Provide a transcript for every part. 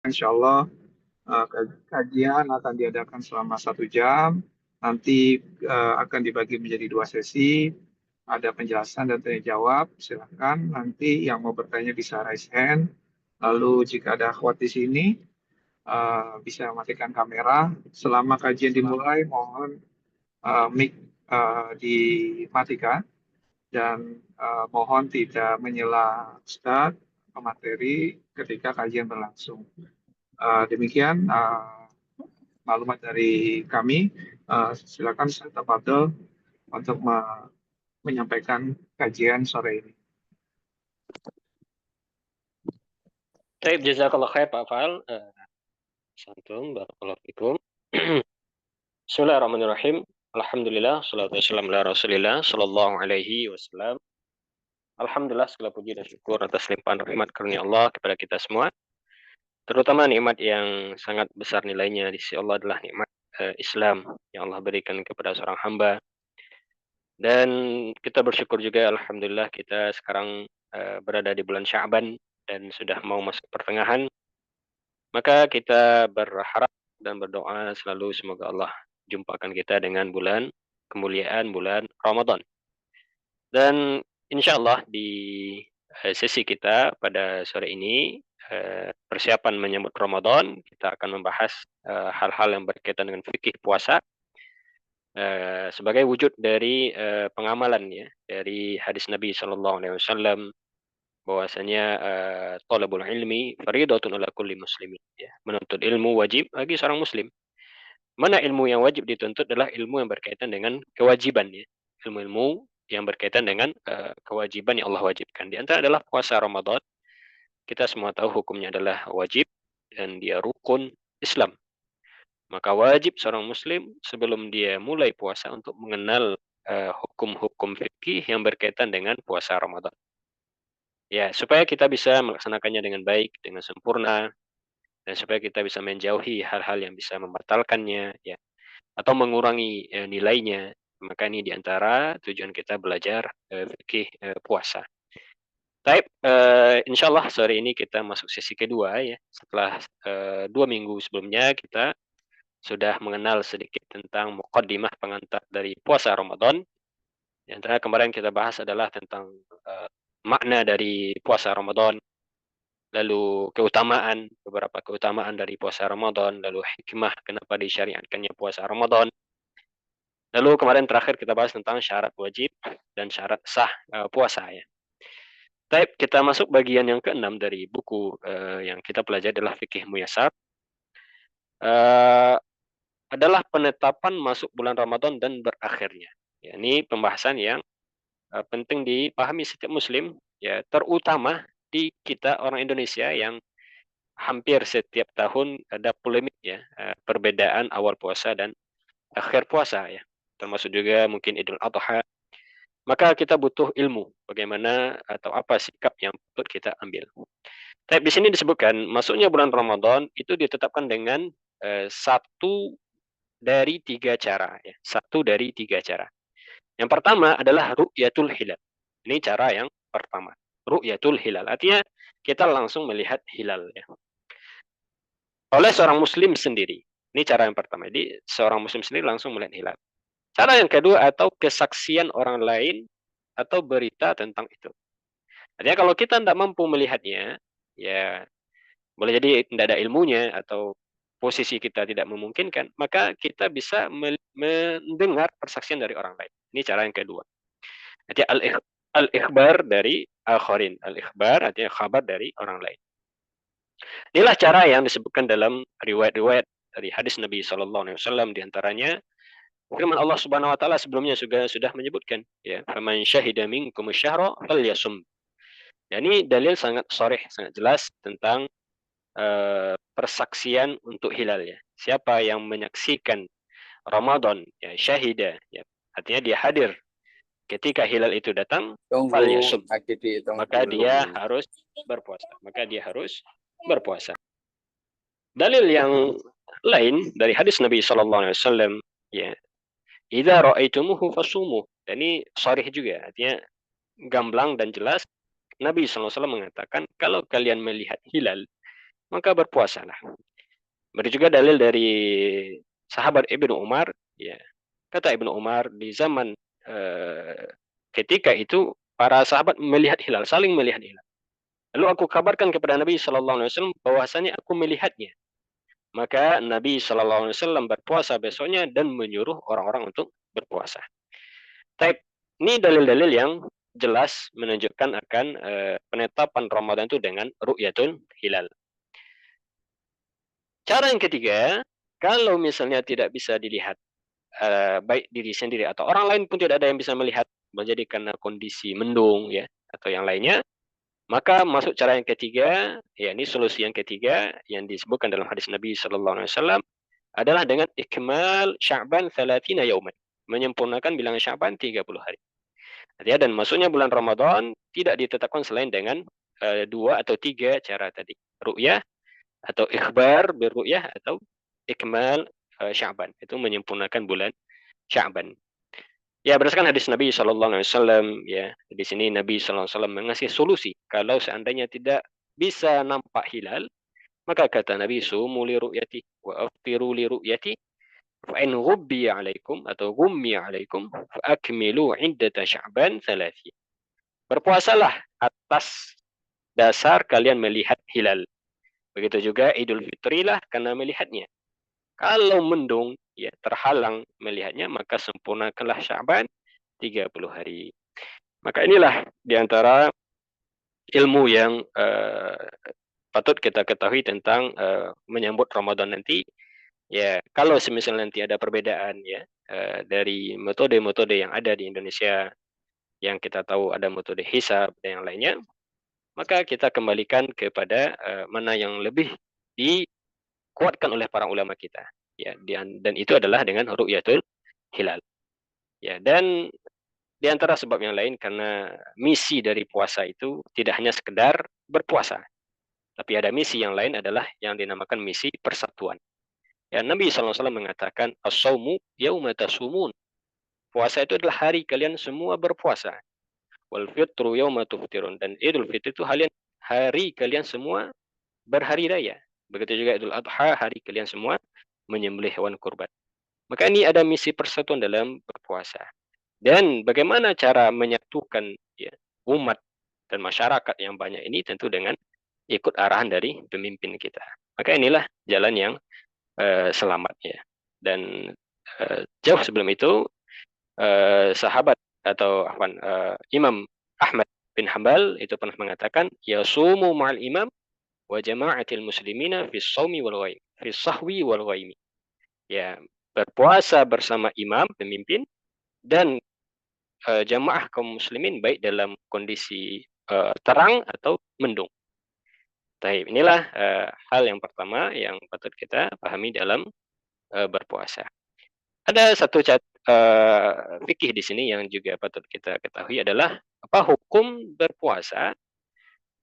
Insya Allah kajian akan diadakan selama 1 jam. Nanti akan dibagi menjadi 2 sesi. Ada penjelasan dan tanya jawab. Silakan. Nanti yang mau bertanya bisa raise hand. Lalu jika ada akhwat di sini, bisa matikan kamera. Selama kajian dimulai, mohon mic dimatikan dan mohon tidak menyela Ustadz atau materi ketika kajian berlangsung. Demikian maklumat dari kami. Silakan Ustaz Tafadhol untuk menyampaikan kajian sore ini. Baik, jazakallah khair Pak Fal. Santum, barakallahu fikum. Bismillahirrahmanirrahim. Alhamdulillah, salatu wassalamu ala Rasulillah sallallahu alaihi wasallam. Alhamdulillah, segala puji dan syukur atas limpahan rahmat karunia Allah kepada kita semua. Terutama nikmat yang sangat besar nilainya di sisi Allah adalah nikmat Islam yang Allah berikan kepada seorang hamba. Dan kita bersyukur juga alhamdulillah kita sekarang berada di bulan Sya'ban dan sudah mau masuk pertengahan. Maka kita berharap dan berdoa selalu semoga Allah jumpakan kita dengan bulan kemuliaan bulan Ramadan. Dan insya Allah di sesi kita pada sore ini persiapan menyambut Ramadan, kita akan membahas hal-hal yang berkaitan dengan fikih puasa sebagai wujud dari pengamalan ya dari hadis Nabi Shallallahu Alaihi Wasallam bahwasanya thalabul ilmi fardhatun ala kulli muslimin ya. Menuntut ilmu wajib bagi seorang muslim. Mana ilmu yang wajib dituntut adalah ilmu yang berkaitan dengan kewajiban ya. Ilmu-ilmu yang berkaitan dengan kewajiban yang Allah wajibkan. Di antara adalah puasa Ramadan. Kita semua tahu hukumnya adalah wajib dan dia rukun Islam. Maka wajib seorang muslim sebelum dia mulai puasa untuk mengenal hukum-hukum fikih yang berkaitan dengan puasa Ramadan. Ya, supaya kita bisa melaksanakannya dengan baik, dengan sempurna, dan supaya kita bisa menjauhi hal-hal yang bisa membatalkannya, ya, atau mengurangi nilainya. Maka ini diantara tujuan kita belajar fikih puasa. Baik, insya Allah sore ini kita masuk sesi kedua ya. Setelah 2 minggu sebelumnya kita sudah mengenal sedikit tentang muqaddimah pengantar dari puasa Ramadan. Di antara kemarin kita bahas adalah tentang makna dari puasa Ramadan, lalu keutamaan, beberapa keutamaan dari puasa Ramadan, lalu hikmah kenapa disyariatkannya puasa Ramadan. Lalu kemarin terakhir kita bahas tentang syarat wajib dan syarat sah puasa ya. Baik, kita masuk bagian yang keenam dari buku yang kita pelajari adalah fikih muyasar. Adalah penetapan masuk bulan Ramadan dan berakhirnya. Ya, ini pembahasan yang penting dipahami setiap muslim ya, terutama di kita orang Indonesia yang hampir setiap tahun ada polemik ya, perbedaan awal puasa dan akhir puasa ya, termasuk juga mungkin Idul Adha. Maka kita butuh ilmu bagaimana atau apa sikap yang patut kita ambil. Tapi di sini disebutkan masuknya bulan Ramadan itu ditetapkan dengan satu dari 3 cara ya, satu dari 3 cara. Yang pertama adalah ru'yatul hilal. Ini cara yang pertama. Ru'yatul hilal. Artinya kita langsung melihat hilal ya. Oleh seorang muslim sendiri. Ini cara yang pertama. Jadi seorang muslim sendiri langsung melihat hilal. Cara yang kedua atau kesaksian orang lain atau berita tentang itu. Artinya kalau kita tidak mampu melihatnya, ya boleh jadi tidak ada ilmunya atau posisi kita tidak memungkinkan, maka kita bisa mendengar persaksian dari orang lain. Ini cara yang kedua. Artinya al-ikhbar dari akharin. Al-ikhbar artinya kabar dari orang lain. Inilah cara yang disebutkan dalam riwayat-riwayat dari hadis Nabi SAW diantaranya firman Allah Subhanahu Wa Taala sebelumnya sudah menyebutkan ya, faman syahida minkum syahra falyasum. Ya, ini dalil sangat sharih, sangat jelas tentang persaksian untuk hilal ya. Siapa yang menyaksikan Ramadan ya syahida ya, artinya dia hadir ketika hilal itu datang, falyasum, maka dia harus berpuasa. Maka dia harus berpuasa. Dalil yang lain dari hadis Nabi sallallahu alaihi wasallam ya, idza ra'aitumuhu fasumu. Dan ini sharih juga, artinya gamblang dan jelas. Nabi sallallahu alaihi wasallam mengatakan kalau kalian melihat hilal maka berpuasalah. Begitu juga dalil dari sahabat Ibnu Umar, ya. Kata Ibnu Umar, di zaman ketika itu para sahabat melihat hilal, saling melihat hilal. Lalu aku kabarkan kepada Nabi Shallallahu Alaihi Wasallam bahwasanya aku melihatnya. Maka Nabi Shallallahu Alaihi Wasallam berpuasa besoknya dan menyuruh orang-orang untuk berpuasa. Tapi ini dalil-dalil yang jelas menunjukkan akan penetapan Ramadan itu dengan ru'yatul hilal. Cara yang ketiga, kalau misalnya tidak bisa dilihat baik diri sendiri atau orang lain pun tidak ada yang bisa melihat, menjadi karena kondisi mendung ya atau yang lainnya, maka masuk cara yang ketiga, yakni solusi yang ketiga yang disebutkan dalam hadis Nabi Shallallahu Alaihi Wasallam adalah dengan ikmal Sya'ban 30 yauman, menyempurnakan bilangan Sya'ban 30 hari. Ya, dan masuknya bulan Ramadan tidak ditetapkan selain dengan dua atau tiga cara tadi, ru'yah atau ikhbar birru'yah atau ikmal Sya'ban, itu menyempurnakan bulan Sya'ban. Ya, berdasarkan hadis Nabi Shallallahu Alaihi Wasallam, ya, di sini Nabi Shallallahu Alaihi Wasallam mengasih solusi kalau seandainya tidak bisa nampak hilal, maka kata Nabi, sumu li ru'yati wa aftiru li ru'yati fa in ghubbiya alaikum atau ghummiya alaikum fa akmilu iddata Sya'ban 30. Berpuasalah atas dasar kalian melihat hilal. Begitu juga Idul Fitri lah karena melihatnya. Kalau mendung, ya terhalang melihatnya, maka sempurnakanlah Sya'ban 30 hari. Maka inilah diantara ilmu yang patut kita ketahui tentang menyambut Ramadan nanti. Ya, kalau semisal nanti ada perbedaan ya dari metode-metode yang ada di Indonesia, yang kita tahu ada metode hisab dan yang lainnya, maka kita kembalikan kepada mana yang lebih dikuatkan oleh para ulama kita. Ya, dan itu adalah dengan ru'yatul hilal. Ya, dan di antara sebab yang lain karena misi dari puasa itu tidak hanya sekedar berpuasa, tapi ada misi yang lain adalah yang dinamakan misi persatuan. Ya, Nabi SAW mengatakan, as-sawmu yauma tasumun. Puasa itu adalah hari kalian semua berpuasa. Wal fitru yauma tuftirun. Dan Idul Fitri itu hari kalian semua berhari raya. Begitu juga Idul Adha, hari kalian semua menyembelih hewan kurban. Maka ini ada misi persatuan dalam berpuasa. Dan bagaimana cara menyatukan ya, umat dan masyarakat yang banyak ini tentu dengan ikut arahan dari pemimpin kita. Maka inilah jalan yang selamat ya. Dan jauh sebelum itu sahabat atau Imam Ahmad bin Hambal itu pernah mengatakan, yasumu ma'al imam wa jama'atil muslimina fi shaumi wal ghaim, fi sahwi wal ghaimi. Ya, berpuasa bersama imam pemimpin dan jamaah kaum muslimin baik dalam kondisi terang atau mendung. Taib. Inilah hal yang pertama yang patut kita pahami dalam berpuasa. Ada satu fikih di sini yang juga patut kita ketahui adalah apa hukum berpuasa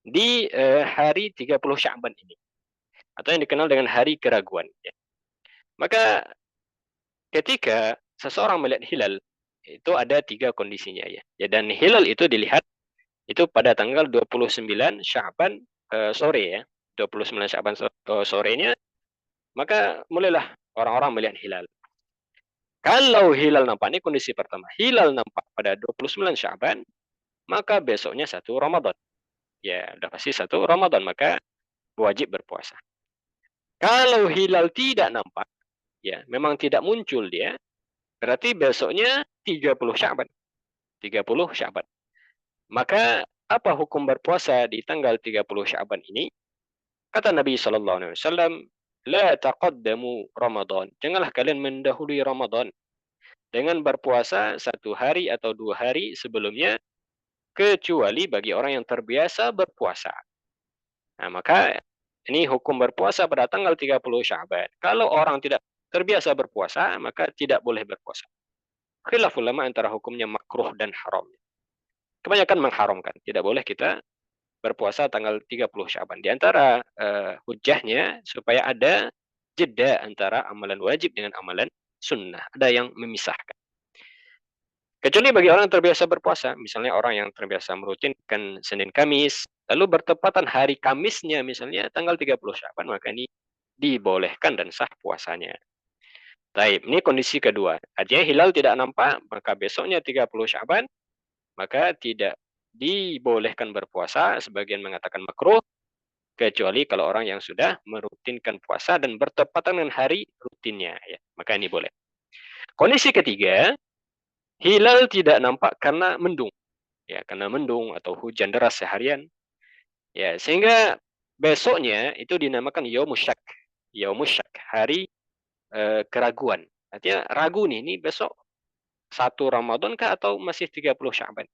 di hari 30 Sya'ban ini atau yang dikenal dengan hari keraguan. Ya. Maka ketika seseorang melihat hilal itu ada tiga kondisinya ya. Dan hilal itu dilihat itu pada tanggal 29 Sya'ban sore ya. 29 Sya'ban sorenya, maka mulailah orang-orang melihat hilal. Kalau hilal nampak, ini kondisi pertama. Hilal nampak pada 29 Sya'ban, maka besoknya 1 Ramadan. Ya, udah pasti 1 Ramadan, maka wajib berpuasa. Kalau hilal tidak nampak, ya, memang tidak muncul dia, berarti besoknya 30 Sya'ban. 30 Sya'ban. Maka apa hukum berpuasa di tanggal 30 Sya'ban ini? Kata Nabi sallallahu alaihi wasallam, la taqaddamu Ramadan. Janganlah kalian mendahului Ramadan dengan berpuasa 1 hari atau 2 hari sebelumnya, kecuali bagi orang yang terbiasa berpuasa. Nah, maka ini hukum berpuasa pada tanggal 30 Sya'ban. Kalau orang tidak terbiasa berpuasa, maka tidak boleh berpuasa. Khilaf ulama antara hukumnya makruh dan haram. Kebanyakan mengharamkan. Tidak boleh kita berpuasa tanggal 30 Sya'ban. Di antara hujahnya supaya ada jeda antara amalan wajib dengan amalan sunnah. Ada yang memisahkan. Kecuali bagi orang yang terbiasa berpuasa. Misalnya orang yang terbiasa merutinkan Senin Kamis, lalu bertepatan hari Kamisnya misalnya tanggal 30 Sya'ban, maka ini dibolehkan dan sah puasanya. Baik, ini kondisi kedua. Artinya hilal tidak nampak, maka besoknya 30 Sya'ban, maka tidak dibolehkan berpuasa, sebagian mengatakan makruh, kecuali kalau orang yang sudah merutinkan puasa dan bertepatan dengan hari rutinnya, ya, maka ini boleh. Kondisi ketiga, hilal tidak nampak karena mendung, ya, karena mendung atau hujan deras seharian, ya, sehingga besoknya itu dinamakan yaumus syak, hari keraguan. Artinya ragu nih, ini besok 1 Ramadan kah atau masih 30 Sya'ban.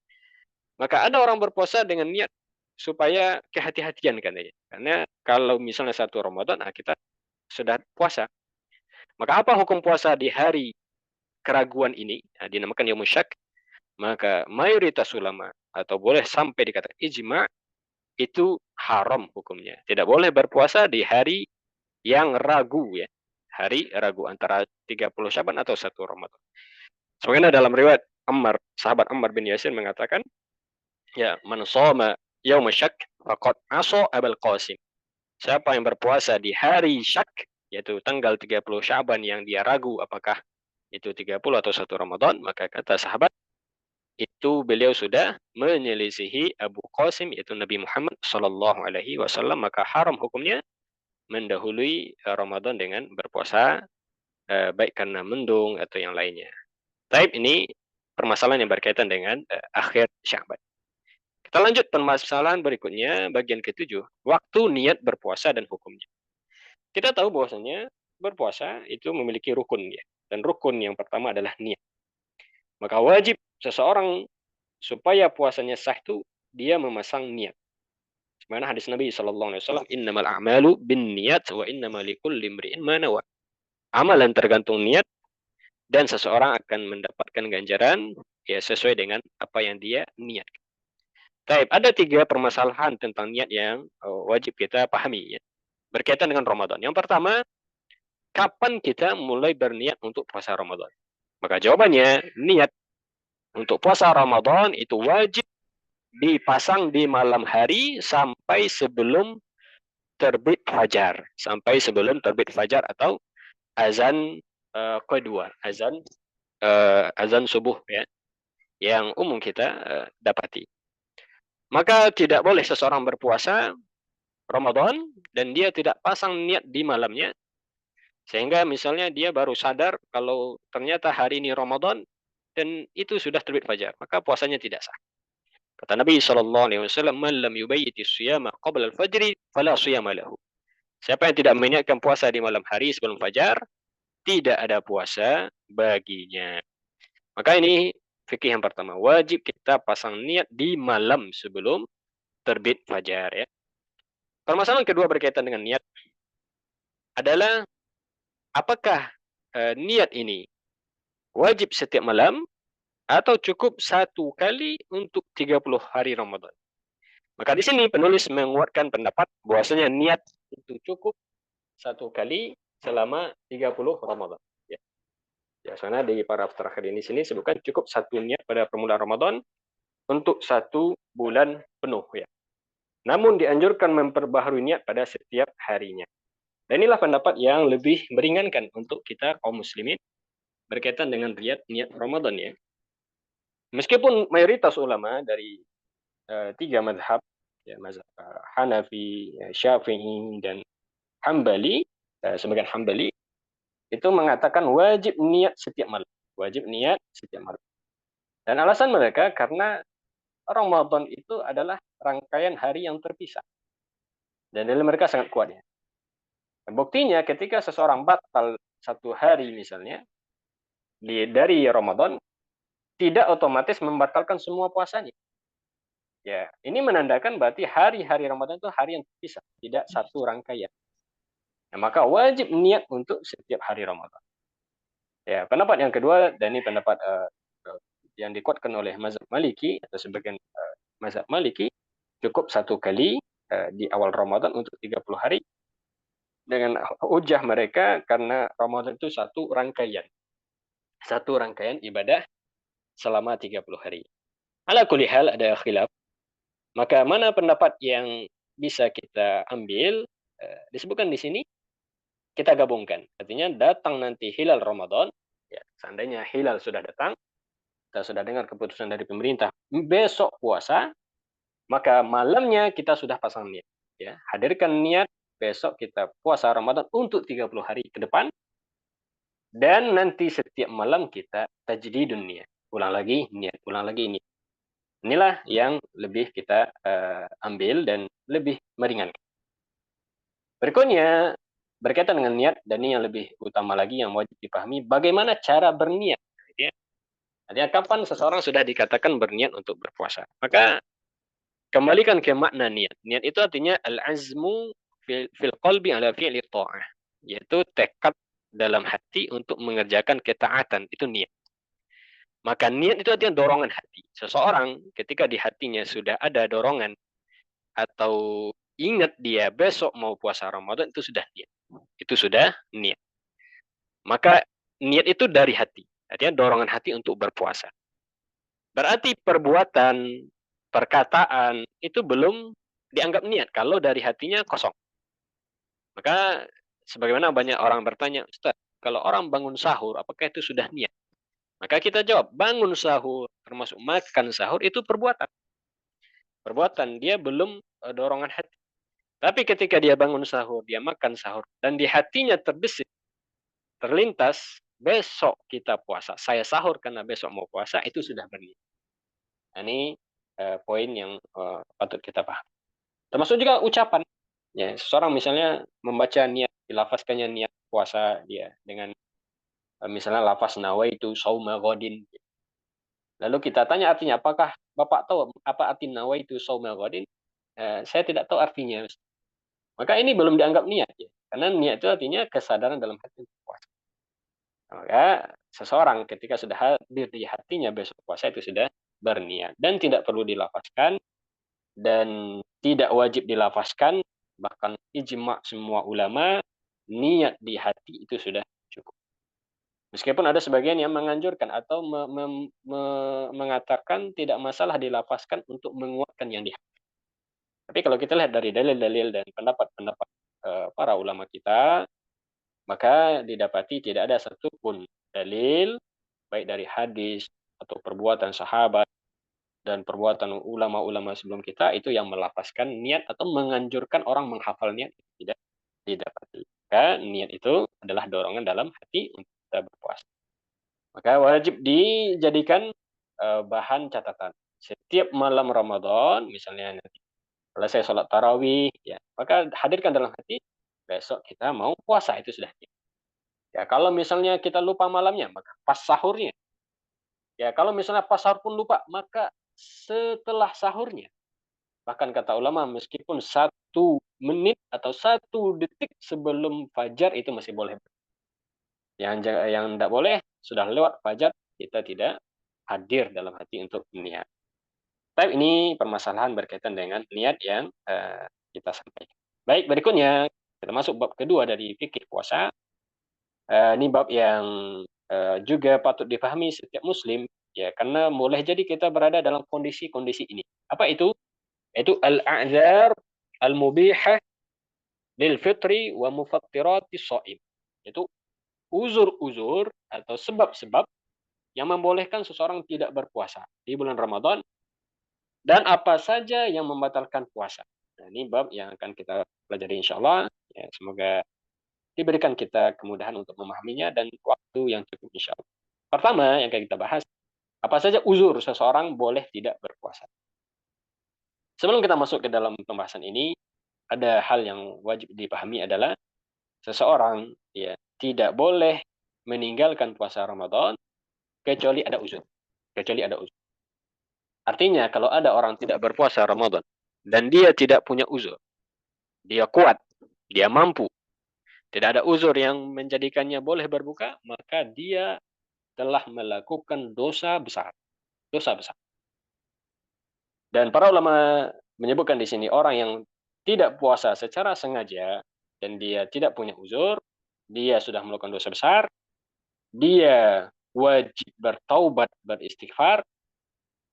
Maka ada orang berpuasa dengan niat supaya kehati-hatian katanya. Karena kalau misalnya 1 Ramadan, kita sudah puasa. Maka apa hukum puasa di hari keraguan ini? Nah, dinamakan yaumus syak. Maka mayoritas ulama atau boleh sampai dikatakan ijma itu haram hukumnya. Tidak boleh berpuasa di hari yang ragu, ya. Hari ragu antara 30 Syaban atau 1 Ramadan. Sebagaimana dalam riwayat sahabat Ammar bin Yasir mengatakan, ya, man shoma yaum syak faqad aso Abul Qasim. Siapa yang berpuasa di hari syak, yaitu tanggal 30 Syaban yang dia ragu apakah itu 30 atau 1 Ramadan, maka kata sahabat, itu beliau sudah menyelisihi Abu Qasim, yaitu Nabi Muhammad sallallahu alaihi wasallam, maka haram hukumnya mendahului Ramadan dengan berpuasa, baik karena mendung atau yang lainnya. Taib, ini permasalahan yang berkaitan dengan akhir Sya'ban. Kita lanjut permasalahan berikutnya, bagian ketujuh, waktu niat berpuasa dan hukumnya. Kita tahu bahwasanya berpuasa itu memiliki rukun, ya, dan rukun yang pertama adalah niat. Maka wajib seseorang supaya puasanya sah itu dia memasang niat. Mana hadis Nabi sallallahu alaihi wasallam, innamal a'malu binniyat wa innamal likulli imri'in ma nawa. Amalan tergantung niat dan seseorang akan mendapatkan ganjaran, ya, sesuai dengan apa yang dia niat. Baik, ada 3 permasalahan tentang niat yang wajib kita pahami, ya, berkaitan dengan Ramadan. Yang pertama, kapan kita mulai berniat untuk puasa Ramadan? Maka jawabannya, niat untuk puasa Ramadan itu wajib dipasang di malam hari sampai sebelum terbit fajar, atau azan kedua, azan subuh, ya, yang umum kita dapati. Maka tidak boleh seseorang berpuasa Ramadan dan dia tidak pasang niat di malamnya, sehingga misalnya dia baru sadar kalau ternyata hari ini Ramadan dan itu sudah terbit fajar, maka puasanya tidak sah. Kata Nabi SAW, man lam yubayyiti siyama qabla al-fajri fala siyama lahu. Siapa yang tidak meniatkan puasa di malam hari sebelum fajar, tidak ada puasa baginya. Maka ini fikih yang pertama, wajib kita pasang niat di malam sebelum terbit fajar, ya. Permasalahan kedua berkaitan dengan niat adalah apakah niat ini wajib setiap malam atau cukup 1 kali untuk 30 hari Ramadan. Maka di sini penulis menguatkan pendapat bahwasanya niat itu cukup 1 kali selama 30 Ramadan. Ya. Biasanya di paragraf terakhir ini sini sebutkan cukup 1 niat pada permulaan Ramadan untuk 1 bulan penuh, ya. Namun dianjurkan memperbaharui niat pada setiap harinya. Dan inilah pendapat yang lebih meringankan untuk kita kaum muslimin berkaitan dengan niat Ramadan, ya. Meskipun mayoritas ulama dari 3 mazhab, ya, mazhab Hanafi, Syafi'i, dan Hambali, sebagian Hambali itu mengatakan wajib niat setiap malam. Dan alasan mereka karena Ramadan itu adalah rangkaian hari yang terpisah. Dan dalil mereka sangat kuat, ya. Buktinya ketika seseorang batal 1 hari misalnya dari Ramadan, tidak otomatis membatalkan semua puasanya. Ya, ini menandakan berarti hari-hari Ramadan itu hari yang terpisah, tidak satu rangkaian. Nah, maka wajib niat untuk setiap hari Ramadan. Ya, pendapat yang kedua, dan ini pendapat yang dikuatkan oleh mazhab Maliki atau sebagian mazhab Maliki, cukup 1 kali di awal Ramadan untuk 30 hari dengan hujah mereka karena Ramadan itu satu rangkaian ibadah selama 30 hari. Ala kulli hal ada khilaf Maka mana pendapat yang bisa kita ambil? Disebutkan di sini kita gabungkan. Artinya datang nanti hilal Ramadan, ya, seandainya hilal sudah datang, kita sudah dengar keputusan dari pemerintah, besok puasa, maka malamnya kita sudah pasang niat. Ya, hadirkan niat besok kita puasa Ramadan untuk 30 hari ke depan, dan nanti setiap malam kita tajdidun niat. Ulang lagi niat, ulang lagi niat. Inilah yang lebih kita ambil dan lebih meringankan. Berikutnya, berkaitan dengan niat, dan ini yang lebih utama lagi yang wajib dipahami, bagaimana cara berniat. Ya. Artinya kapan seseorang sudah dikatakan berniat untuk berpuasa. Maka kembalikan ke makna niat. Niat itu artinya al-azmu fil qalbi ala fi'li ta'ah. Yaitu tekad dalam hati untuk mengerjakan ketaatan. Itu niat. Maka niat itu artinya dorongan hati. Seseorang ketika di hatinya sudah ada dorongan atau ingat dia besok mau puasa Ramadan, itu sudah niat. Itu sudah niat. Maka niat itu dari hati. Artinya dorongan hati untuk berpuasa. Berarti perbuatan, perkataan itu belum dianggap niat kalau dari hatinya kosong. Maka sebagaimana banyak orang bertanya, Ustaz, kalau orang bangun sahur, apakah itu sudah niat? Maka kita jawab, bangun sahur, termasuk makan sahur, itu perbuatan. Perbuatan, dia belum dorongan hati. Tapi ketika dia bangun sahur, dia makan sahur, dan di hatinya terbesit, terlintas, besok kita puasa. Saya sahur karena besok mau puasa, itu sudah berniat. Nah, ini poin yang patut kita paham. Termasuk juga ucapan. Ya, seseorang misalnya membaca niat, dilafazkannya niat puasa dia dengan misalnya lafaz nawaitu sauma ghadin. Lalu kita tanya artinya, apakah Bapak tahu apa arti nawaitu sauma ghadin? Saya tidak tahu artinya. Maka ini belum dianggap niat ya. Karena niat itu artinya kesadaran dalam hati untuk puasa. Maka seseorang ketika sudah hadir di hatinya besok puasa itu sudah berniat dan tidak perlu dilafazkan dan tidak wajib dilafazkan, bahkan ijma semua ulama, niat di hati itu sudah cukup. Meskipun ada sebagian yang menganjurkan atau mengatakan tidak masalah dilafazkan untuk menguatkan yang di hati. Tapi kalau kita lihat dari dalil-dalil dan pendapat-pendapat para ulama kita, maka didapati tidak ada satupun dalil, baik dari hadis atau perbuatan sahabat dan perbuatan ulama-ulama sebelum kita itu yang melafazkan niat atau menganjurkan orang menghafal niat, tidak didapati. Maka niat itu adalah dorongan dalam hati untuk kita berpuasa. Maka wajib dijadikan bahan catatan. Setiap malam Ramadan, misalnya nanti selesai sholat tarawih, ya, maka hadirkan dalam hati, besok kita mau puasa, itu sudah niat. Ya, kalau misalnya kita lupa malamnya, maka pas sahurnya. Ya, kalau misalnya pas sahur pun lupa, maka setelah sahurnya. Bahkan kata ulama, meskipun 1 menit atau 1 detik sebelum fajar itu masih boleh. Yang tidak boleh, sudah lewat fajar, kita tidak hadir dalam hati untuk niat. Tapi ini permasalahan berkaitan dengan niat yang kita sampaikan. Baik, berikutnya kita masuk bab kedua dari fikih puasa. Ini bab yang juga patut dipahami setiap muslim, ya, karena boleh jadi kita berada dalam kondisi-kondisi ini. Apa itu? Itu al-a'dzar al-mubihah lil fitri wa mufattirati shaim. Itu uzur-uzur atau sebab-sebab yang membolehkan seseorang tidak berpuasa di bulan Ramadan dan apa saja yang membatalkan puasa. Nah, ini bab yang akan kita pelajari insyaallah. Ya, semoga diberikan kita kemudahan untuk memahaminya dan waktu yang cukup insyaallah. Pertama yang akan kita bahas, apa saja uzur seseorang boleh tidak berpuasa. Sebelum kita masuk ke dalam pembahasan ini, ada hal yang wajib dipahami adalah seseorang ya tidak boleh meninggalkan puasa Ramadan kecuali ada uzur. Kecuali ada uzur. Artinya kalau ada orang tidak berpuasa Ramadan dan dia tidak punya uzur, dia kuat, dia mampu, tidak ada uzur yang menjadikannya boleh berbuka, maka dia telah melakukan dosa besar. Dosa besar. Dan para ulama menyebutkan di sini orang yang tidak puasa secara sengaja dan dia tidak punya uzur, dia sudah melakukan dosa besar, dia wajib bertaubat, beristighfar,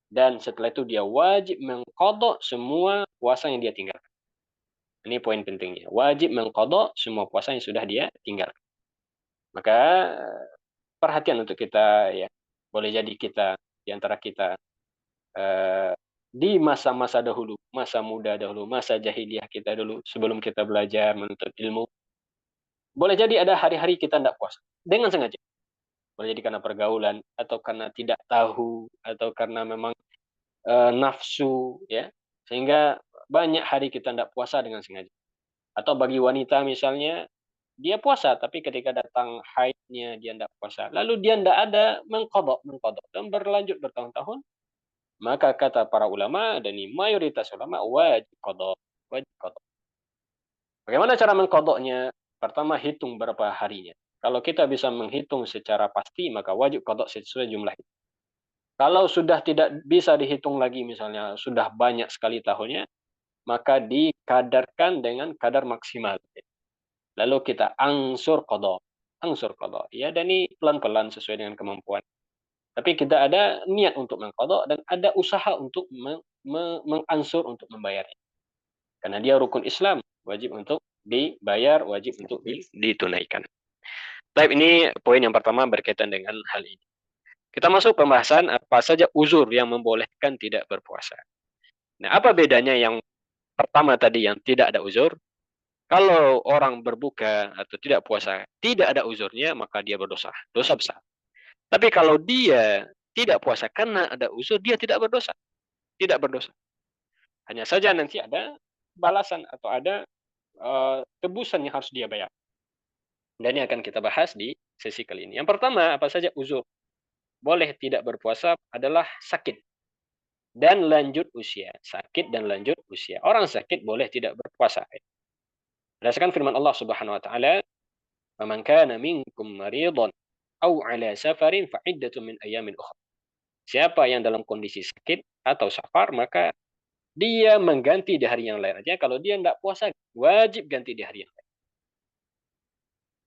dan setelah itu dia wajib mengqadha semua puasa yang dia tinggalkan. Ini poin pentingnya. Wajib mengqadha semua puasa yang sudah dia tinggalkan. Maka perhatian untuk kita ya. Boleh jadi kita di antara kita di masa-masa dahulu, masa muda dahulu, masa jahiliyah kita dulu sebelum kita belajar menuntut ilmu, boleh jadi ada hari-hari kita tidak puasa dengan sengaja. Boleh jadi karena pergaulan atau karena tidak tahu atau karena memang nafsu ya. Sehingga banyak hari kita tidak puasa dengan sengaja. Atau bagi wanita misalnya dia puasa tapi ketika datang haidnya dia tidak puasa. Lalu dia tidak ada mengqadha dan berlanjut bertahun-tahun, maka kata para ulama dan ini mayoritas ulama wajib qadha, wajib qadha. Bagaimana cara mengqadhanya? Pertama hitung berapa harinya. Kalau kita bisa menghitung secara pasti maka wajib qadha sesuai jumlah itu. Kalau sudah tidak bisa dihitung lagi misalnya sudah banyak sekali tahunnya, maka dikadarkan dengan kadar maksimal. Lalu kita angsur qadha. Angsur qadha. Ya, dan ini pelan-pelan sesuai dengan kemampuan. Tapi kita ada niat untuk mengqadha dan ada usaha untuk mengansur untuk membayarnya. Karena dia rukun Islam, wajib untuk dibayar, wajib untuk ditunaikan. Baik, ini poin yang pertama berkaitan dengan hal ini. Kita masuk pembahasan apa saja uzur yang membolehkan tidak berpuasa. Nah, apa bedanya yang pertama tadi yang tidak ada uzur? Kalau orang berbuka atau tidak puasa, tidak ada uzurnya, maka dia berdosa. Dosa besar. Tapi kalau dia tidak puasa karena ada uzur, dia tidak berdosa. Tidak berdosa. Hanya saja nanti ada balasan atau ada tebusan yang harus dia bayar. Dan ini akan kita bahas di sesi kali ini. Yang pertama, apa saja uzur boleh tidak berpuasa adalah sakit dan lanjut usia. Sakit dan lanjut usia. Orang sakit boleh tidak berpuasa. Berdasarkan firman Allah Subhanahu wa taala, "Man kana minkum maridan aw 'ala safarin fa 'iddatun min ayamin ukhra." Siapa yang dalam kondisi sakit atau safar, maka dia mengganti di hari yang lain. Artinya kalau dia tidak puasa, wajib ganti di hari yang lain.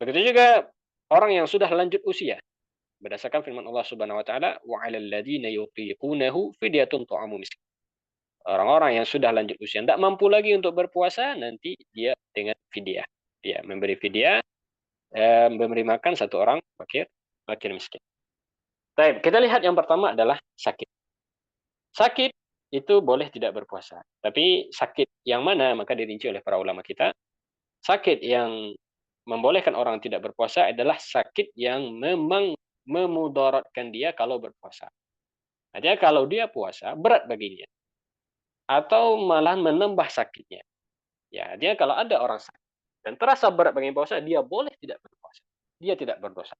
Begitu juga orang yang sudah lanjut usia. Berdasarkan firman Allah Subhanahu wa taala, "Wa 'alal ladzina yutiqunahu fidyatun ta'amu miskin." Orang-orang yang sudah lanjut usia tidak mampu lagi untuk berpuasa, nanti dia dengan fidyah. Dia memberi fidyah, memberi makan satu orang fakir miskin. Baik, kita lihat yang pertama adalah sakit. Sakit itu boleh tidak berpuasa. Tapi sakit yang mana? Maka dirinci oleh para ulama kita. Sakit yang membolehkan orang tidak berpuasa adalah sakit yang memang memudaratkan dia kalau berpuasa. Artinya kalau dia puasa, berat baginya. Atau malah menambah sakitnya. Ya, dia kalau ada orang sakit dan terasa berat bagi puasa, dia boleh tidak berpuasa. Dia tidak berdosa.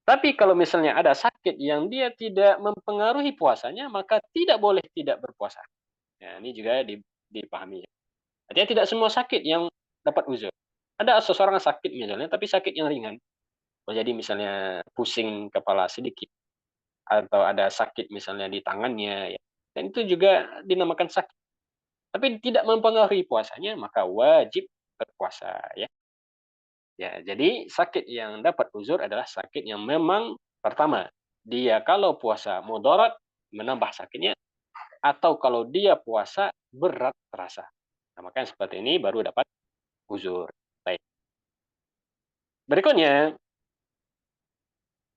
Tapi kalau misalnya ada sakit yang dia tidak mempengaruhi puasanya, maka tidak boleh tidak berpuasa. Ya, ini juga dipahami. Artinya tidak semua sakit yang dapat uzur. Ada seseorang sakit misalnya, tapi sakit yang ringan. Jadi misalnya pusing kepala sedikit, atau ada sakit misalnya di tangannya, ya. Dan itu juga dinamakan sakit. Tapi tidak mempengaruhi puasanya, maka wajib berpuasa. Ya. Ya, jadi sakit yang dapat uzur adalah sakit yang memang pertama, dia kalau puasa mudarat menambah sakitnya, atau kalau dia puasa berat terasa. Nah, makanya seperti ini baru dapat uzur. Baik. Berikutnya,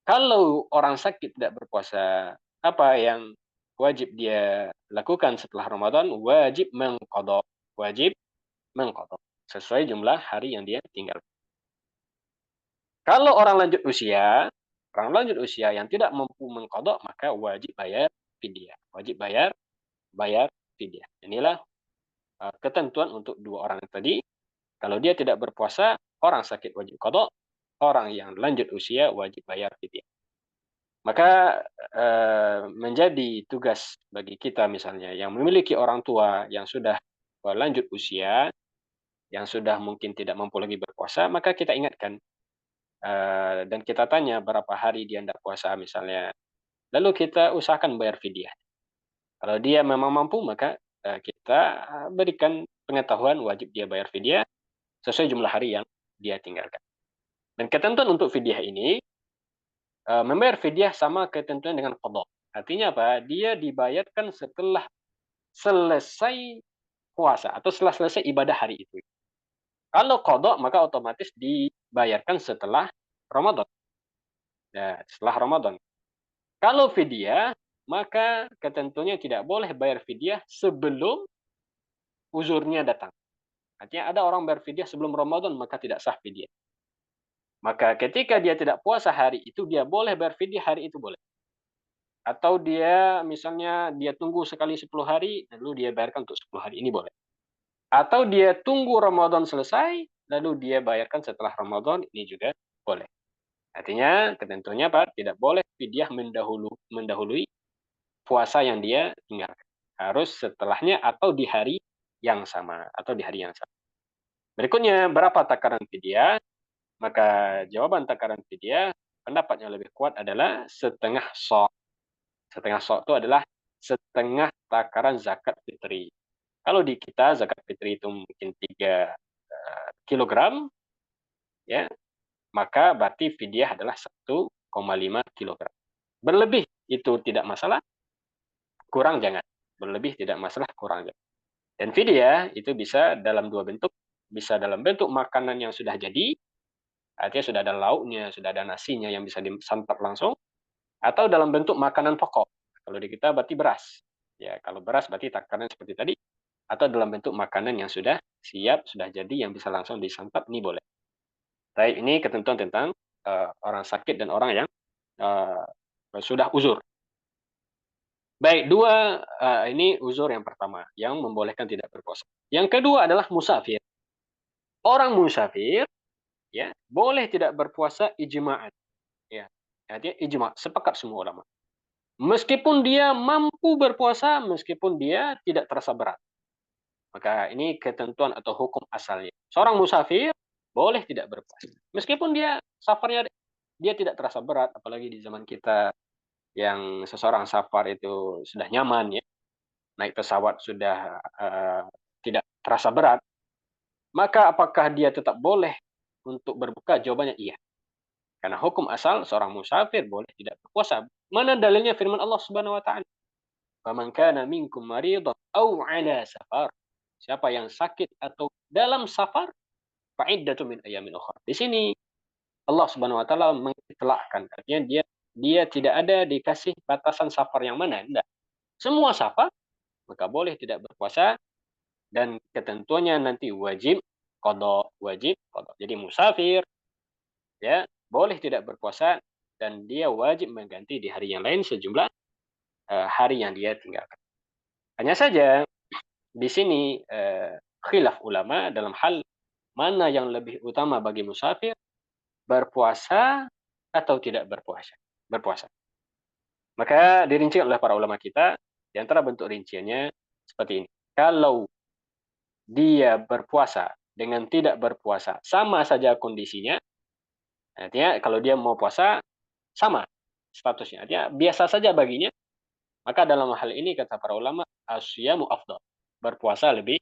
kalau orang sakit tidak berpuasa, apa yang wajib dia lakukan setelah Ramadan? Wajib mengqadha. Wajib mengqadha sesuai jumlah hari yang dia tinggal. Kalau orang lanjut usia yang tidak mampu mengqadha, maka wajib bayar fidyah. Wajib bayar fidyah. Inilah ketentuan untuk dua orang tadi. Kalau dia tidak berpuasa, orang sakit wajib qadha, orang yang lanjut usia wajib bayar fidyah. Maka menjadi tugas bagi kita misalnya yang memiliki orang tua yang sudah lanjut usia, yang sudah mungkin tidak mampu lagi berpuasa, maka kita ingatkan dan kita tanya berapa hari dia tidak puasa misalnya. Lalu kita usahakan bayar fidyah. Kalau dia memang mampu, maka kita berikan pengetahuan wajib dia bayar fidyah sesuai jumlah hari yang dia tinggalkan. Dan ketentuan untuk fidyah ini, membayar fidyah sama ketentuan dengan qadha. Artinya apa? Dia dibayarkan setelah selesai puasa atau setelah selesai ibadah hari itu. Kalau qada maka otomatis dibayarkan setelah Ramadan. Ya, setelah Ramadan. Kalau fidyah, maka ketentuannya tidak boleh bayar fidyah sebelum uzurnya datang. Artinya ada orang bayar fidyah sebelum Ramadan, maka tidak sah fidyah. Maka ketika dia tidak puasa hari itu, dia boleh bayar fidyah hari itu boleh. Atau dia misalnya dia tunggu sekali 10 hari, lalu dia bayarkan untuk 10 hari ini boleh. Atau dia tunggu Ramadan selesai, lalu dia bayarkan setelah Ramadan, ini juga boleh. Artinya ketentuannya apa? Tidak boleh fidyah mendahului puasa yang dia tinggalkan. Harus setelahnya atau di hari yang sama. Atau di hari yang sama. Berikutnya, berapa takaran fidyah? Maka jawaban takaran fidyah, pendapat yang lebih kuat adalah setengah sok. Setengah sok itu adalah setengah takaran zakat fitri. Kalau di kita zakat fitri itu mungkin 3 kilogram, ya, maka berarti fidyah adalah 1,5 kilogram. Berlebih itu tidak masalah, kurang jangan. Berlebih tidak masalah, kurang jangan. Dan fidyah itu bisa dalam 2 bentuk, bisa dalam bentuk makanan yang sudah jadi, artinya sudah ada lauknya, sudah ada nasinya yang bisa disantap langsung, atau dalam bentuk makanan pokok. Kalau di kita berarti beras. Ya, kalau beras berarti takaran seperti tadi, atau dalam bentuk makanan yang sudah siap, sudah jadi, yang bisa langsung disantap, ini boleh. Baik, ini ketentuan tentang orang sakit dan orang yang sudah uzur. Baik, ini uzur yang pertama, yang membolehkan tidak berpuasa. Yang kedua adalah musafir. Orang musafir, ya, boleh tidak berpuasa ijma'an. Ya, artinya ijma', sepakat semua ulama. Meskipun dia mampu berpuasa, meskipun dia tidak terasa berat. Maka ini ketentuan atau hukum asalnya. Seorang musafir boleh tidak berpuasa. Meskipun dia safarnya dia tidak terasa berat, apalagi di zaman kita yang seseorang safar itu sudah nyaman, ya, naik pesawat sudah tidak terasa berat, maka apakah dia tetap boleh untuk berbuka? Jawabannya iya. Karena hukum asal seorang musafir boleh tidak berpuasa. Mana dalilnya firman Allah Subhanahu wa taala? "Faman kana minkum maridan aw 'ala safar." Siapa yang sakit atau dalam safar, fa'iddatu min ayamin ukhra. Di sini Allah Subhanahu wa taala mengitlaqkan, artinya dia tidak ada dikasih batasan safar yang mana, enggak. Semua safar maka boleh tidak berpuasa dan ketentuannya nanti wajib qada, wajib qada. Jadi musafir, ya, boleh tidak berpuasa dan dia wajib mengganti di hari yang lain sejumlah hari yang dia tinggalkan. Hanya saja di sini khilaf ulama dalam hal mana yang lebih utama bagi musafir, berpuasa atau tidak berpuasa. Berpuasa. Maka dirincikan oleh para ulama kita, di antara bentuk rinciannya seperti ini. Kalau dia berpuasa dengan tidak berpuasa sama saja kondisinya, artinya kalau dia mau puasa sama statusnya, artinya biasa saja baginya, maka dalam hal ini kata para ulama asyamu afdal, berpuasa lebih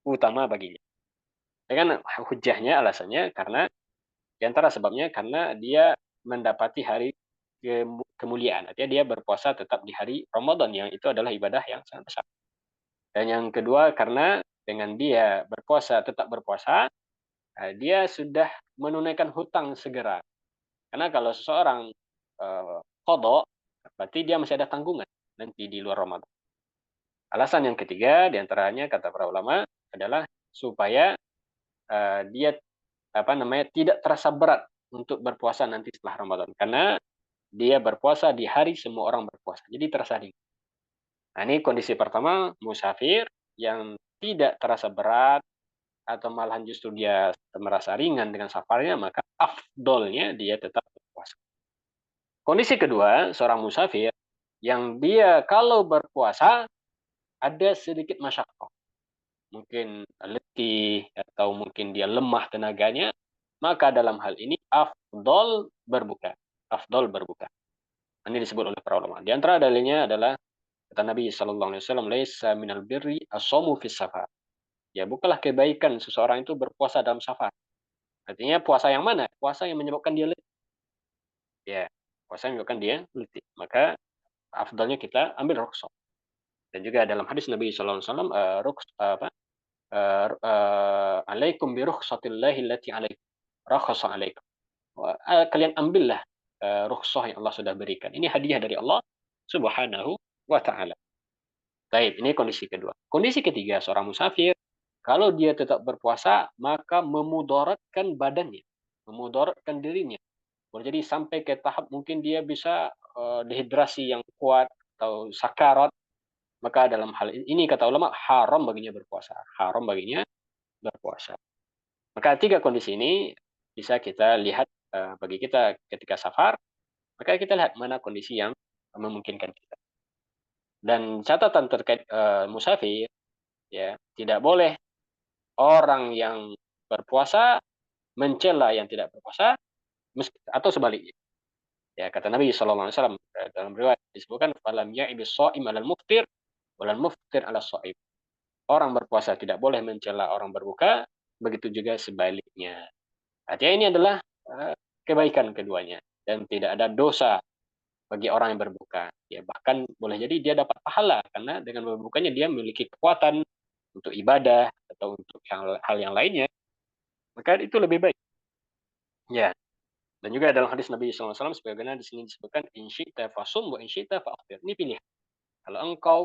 utama baginya. Dengan hujahnya, alasannya karena di antara sebabnya karena dia mendapati hari kemuliaan, artinya dia berpuasa tetap di hari Ramadan yang itu adalah ibadah yang sangat besar. Dan yang kedua karena dengan dia berpuasa tetap berpuasa, dia sudah menunaikan hutang segera. Karena kalau seseorang qada, berarti dia masih ada tanggungan nanti di luar Ramadan. Alasan yang ketiga diantaranya kata para ulama adalah supaya dia tidak terasa berat untuk berpuasa nanti setelah Ramadan. Karena dia berpuasa di hari semua orang berpuasa. Jadi terasa ringan. Nah, ini kondisi pertama, musafir yang tidak terasa berat atau malahan justru dia merasa ringan dengan safarnya, maka afdolnya dia tetap berpuasa. Kondisi kedua, seorang musafir yang dia kalau berpuasa ada sedikit masyakkah. Mungkin letih atau mungkin dia lemah tenaganya, maka dalam hal ini afdol berbuka. Afdol berbuka. Ini disebut oleh para ulama. Di antara dalilnya adalah kata Nabi sallallahu alaihi wasallam, "Laisa minal birri as-shaumu fis safar." Ya, bukanlah kebaikan seseorang itu berpuasa dalam safar. Artinya puasa yang mana? Puasa yang menyebabkan dia letih. Ya, puasa yang menyebabkan dia letih. Maka afdalnya kita ambil rukhsah. Dan juga dalam hadis Nabi sallallahu alaihi wasallam, alaikum bi rukhsatillahi allati alaikum, rakhasa alaikum. Kalian ambillah rukhsah yang Allah sudah berikan. Ini hadiah dari Allah Subhanahu wa taala. Baik, ini kondisi kedua. Kondisi ketiga, seorang musafir kalau dia tetap berpuasa maka memudaratkan badannya, memudaratkan dirinya. Boleh jadi sampai ke tahap mungkin dia bisa dehidrasi yang kuat atau sakarat, maka dalam hal ini kata ulama haram baginya berpuasa, haram baginya berpuasa. Maka tiga kondisi ini bisa kita lihat bagi kita ketika safar, maka kita lihat mana kondisi yang memungkinkan kita. Dan catatan terkait musafir, ya tidak boleh orang yang berpuasa mencela yang tidak berpuasa, atau sebaliknya. Ya kata Nabi SAW dalam riwayat disebutkan, falam ya'ibis shaim 'alal muftir walal muftir 'alas shaim. Orang berpuasa tidak boleh mencela orang berbuka, begitu juga sebaliknya. Artinya ini adalah kebaikan keduanya dan tidak ada dosa bagi orang yang berbuka. Ya bahkan boleh jadi dia dapat pahala karena dengan berbukanya dia memiliki kekuatan untuk ibadah atau untuk hal yang lainnya. Maka itu lebih baik. Ya. Dan juga dalam hadis Nabi SAW sebagaimana di sini disebutkan in syi'ta fasum wa in syi'ta fa'aftir. Ini pilihan. Kalau engkau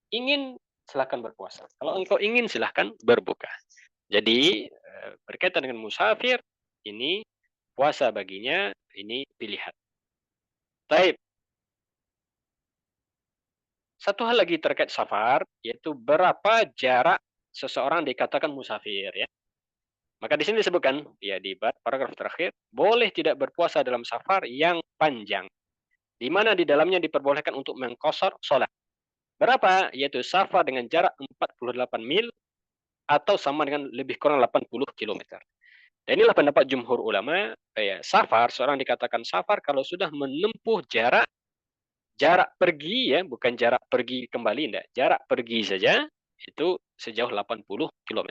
ingin silahkan berpuasa. Kalau engkau ingin silahkan berbuka. Jadi berkaitan dengan musafir ini puasa baginya ini pilihan. Baik. Satu hal lagi terkait safar, yaitu berapa jarak seseorang dikatakan musafir, ya. Maka di sini disebutkan, ya di paragraf terakhir, boleh tidak berpuasa dalam safar yang panjang, di mana di dalamnya diperbolehkan untuk mengqashar sholat. Berapa? Yaitu safar dengan jarak 48 mil atau sama dengan lebih kurang 80 km. Dan inilah pendapat jumhur ulama, safar, seorang dikatakan safar kalau sudah menempuh jarak pergi, ya, bukan jarak pergi kembali, enggak. Jarak pergi saja itu sejauh 80 km.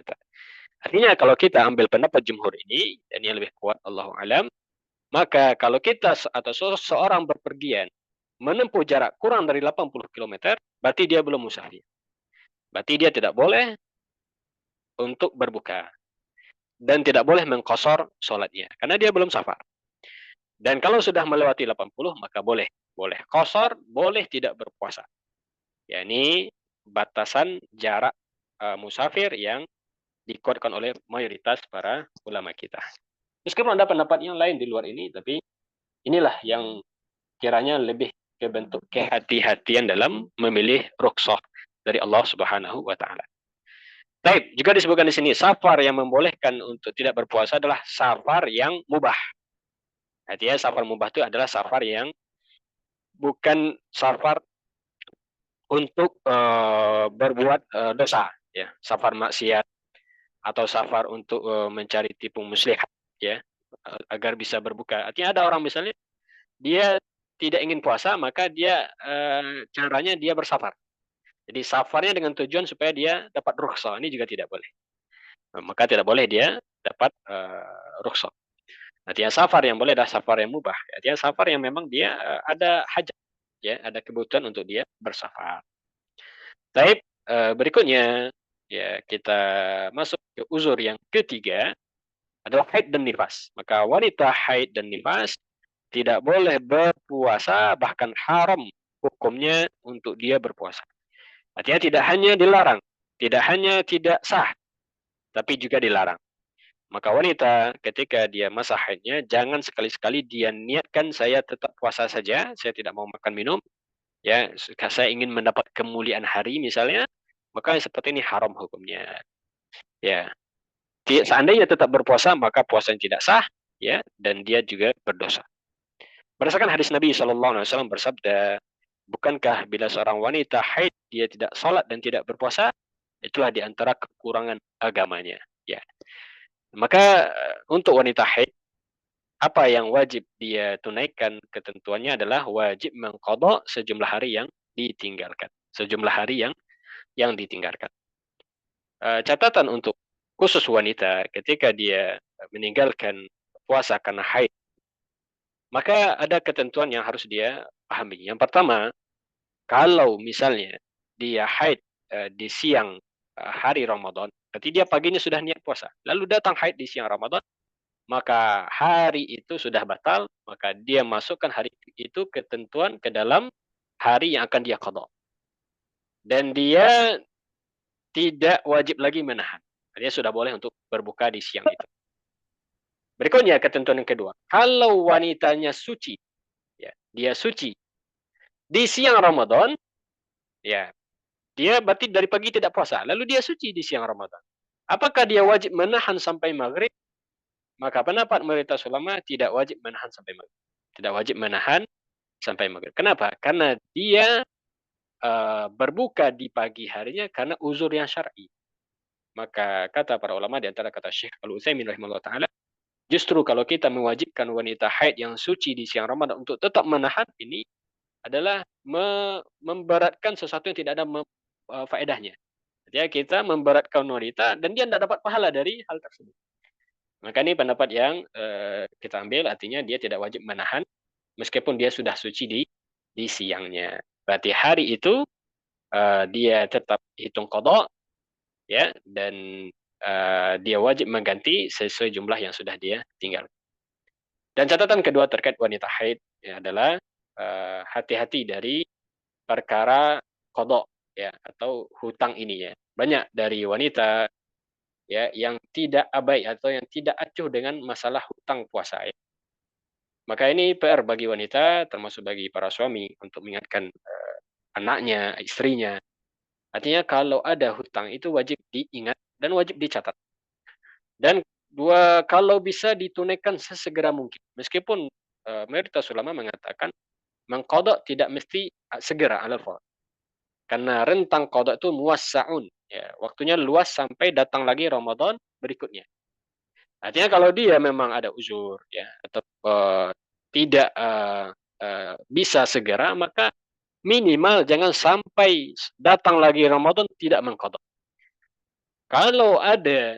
Artinya kalau kita ambil pendapat jumhur ini, dan yang lebih kuat Allahu alam, maka kalau kita atau seorang berpergian menempuh jarak kurang dari 80 km, berarti dia belum musafir. Berarti dia tidak boleh untuk berbuka dan tidak boleh mengqashar sholatnya karena dia belum safar. Dan kalau sudah melewati 80 maka boleh qashar, boleh tidak berpuasa. Ya, ini batasan jarak musafir yang dikuatkan oleh mayoritas para ulama kita. Meskipun ada pendapat yang lain di luar ini, tapi inilah yang kiranya lebih ke bentuk kehati-hatian dalam memilih rukhsah dari Allah Subhanahu wa taala. Baik, juga disebutkan di sini safar yang membolehkan untuk tidak berpuasa adalah safar yang mubah. Artinya safar mubah itu adalah safar yang bukan safar untuk berbuat dosa, ya, safar maksiat atau safar untuk mencari tipu muslihat, ya, agar bisa berbuka. Artinya ada orang misalnya dia tidak ingin puasa, maka dia caranya dia bersafar. Jadi safarnya dengan tujuan supaya dia dapat rukhsah. Ini juga tidak boleh. Maka tidak boleh dia dapat rukhsah. Artinya safar yang boleh adalah safar yang mubah. Artinya safar yang memang dia ada hajat, ya, ada kebutuhan untuk dia bersafar. Baik, berikutnya ya kita masuk ke uzur yang ketiga adalah haid dan nifas. Maka wanita haid dan nifas tidak boleh berpuasa, bahkan haram hukumnya untuk dia berpuasa. Artinya tidak hanya dilarang, tidak hanya tidak sah, tapi juga dilarang. Maka wanita ketika dia masa haidnya, jangan sekali-sekali dia niatkan saya tetap puasa saja, saya tidak mau makan minum, ya, saya ingin mendapat kemuliaan hari misalnya, maka seperti ini haram hukumnya. Ya, seandainya tetap berpuasa maka puasanya tidak sah, ya, dan dia juga berdosa. Berdasarkan hadis Nabi SAW bersabda, bukankah bila seorang wanita haid dia tidak salat dan tidak berpuasa, itulah di antara kekurangan agamanya, ya. Maka untuk wanita haid, apa yang wajib dia tunaikan ketentuannya adalah wajib mengqadha sejumlah hari yang ditinggalkan. Sejumlah hari yang ditinggalkan. Catatan untuk khusus wanita ketika dia meninggalkan puasa karena haid, maka ada ketentuan yang harus dia pahami. Yang pertama, Kalau misalnya dia haid di siang hari Ramadan, berarti dia paginya sudah niat puasa. Lalu datang haid di siang Ramadan, maka hari itu sudah batal, maka dia masukkan hari itu ketentuan ke dalam hari yang akan dia qada. Dan dia tidak wajib lagi menahan. Dia sudah boleh untuk berbuka di siang itu. Berikutnya ketentuan yang kedua, kalau wanitanya suci, ya, dia suci di siang Ramadan, ya, dia berarti dari pagi tidak puasa, lalu dia suci di siang Ramadan. Apakah dia wajib menahan sampai maghrib? Maka pendapat mayoritas ulama tidak wajib menahan sampai maghrib. Tidak wajib menahan sampai maghrib. Kenapa? Karena dia berbuka di pagi harinya karena uzur yang syar'i. Maka kata para ulama, di antara kata Syekh Al-Utsaimin rahimahullah taala, justru kalau kita mewajibkan wanita haid yang suci di siang Ramadan untuk tetap menahan, ini adalah memberatkan sesuatu yang tidak ada faedahnya. Ya, kita memberatkan wanita dan dia tidak dapat pahala dari hal tersebut. Maka ini pendapat yang kita ambil, artinya dia tidak wajib menahan meskipun dia sudah suci di siangnya. Berarti hari itu dia tetap hitung qada, ya, dan dia wajib mengganti sesuai jumlah yang sudah dia tinggal. Dan catatan kedua terkait wanita haid ya, adalah hati-hati dari perkara qada, ya, atau hutang ini, ya. Banyak dari wanita, ya, yang tidak abai atau yang tidak acuh dengan masalah hutang puasa, ya. Maka ini PR bagi wanita, termasuk bagi para suami, untuk mengingatkan anaknya, istrinya. Artinya kalau ada hutang itu wajib diingat dan wajib dicatat. Dan kalau bisa ditunaikan sesegera mungkin. Meskipun mayoritas ulama mengatakan mengqada tidak mesti segera alal fawr. Karena rentang qada itu muwassa'un, ya, waktunya luas sampai datang lagi Ramadan berikutnya. Artinya kalau dia memang ada uzur, ya, atau tidak bisa segera, maka minimal jangan sampai datang lagi Ramadan tidak mengqada. Kalau ada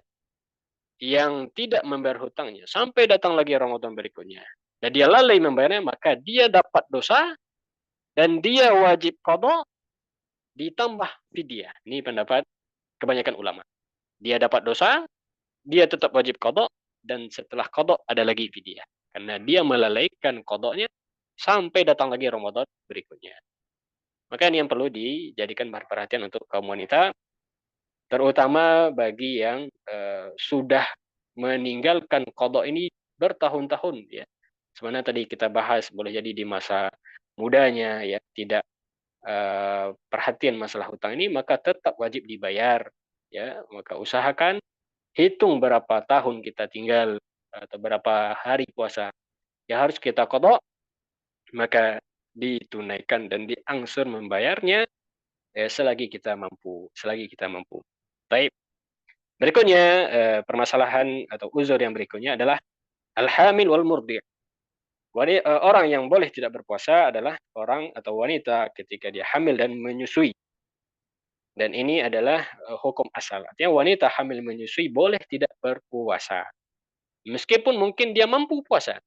yang tidak membayar hutangnya sampai datang lagi Ramadan berikutnya dan dia lalai membayarnya, maka dia dapat dosa dan dia wajib qada ditambah fidyah. Ini pendapat kebanyakan ulama. Dia dapat dosa, dia tetap wajib qada, dan setelah qada ada lagi fidyah. Karena dia melalaikan qadanya sampai datang lagi Ramadan berikutnya. Maka ini yang perlu dijadikan perhatian untuk kaum wanita, terutama bagi yang sudah meninggalkan qada ini bertahun-tahun, ya. Sebenarnya tadi kita bahas boleh jadi di masa mudanya, ya, tidak perhatian masalah hutang ini, maka tetap wajib dibayar, ya. Maka usahakan hitung berapa tahun kita tinggal atau berapa hari puasa yang harus kita qada, maka ditunaikan dan diangsur membayarnya selagi kita mampu, Baik. Berikutnya permasalahan atau uzur yang berikutnya adalah al-hamil wal murdi'. Orang yang boleh tidak berpuasa adalah orang atau wanita ketika dia hamil dan menyusui. Dan ini adalah hukum asal. Artinya wanita hamil menyusui boleh tidak berpuasa. Meskipun mungkin dia mampu puasa,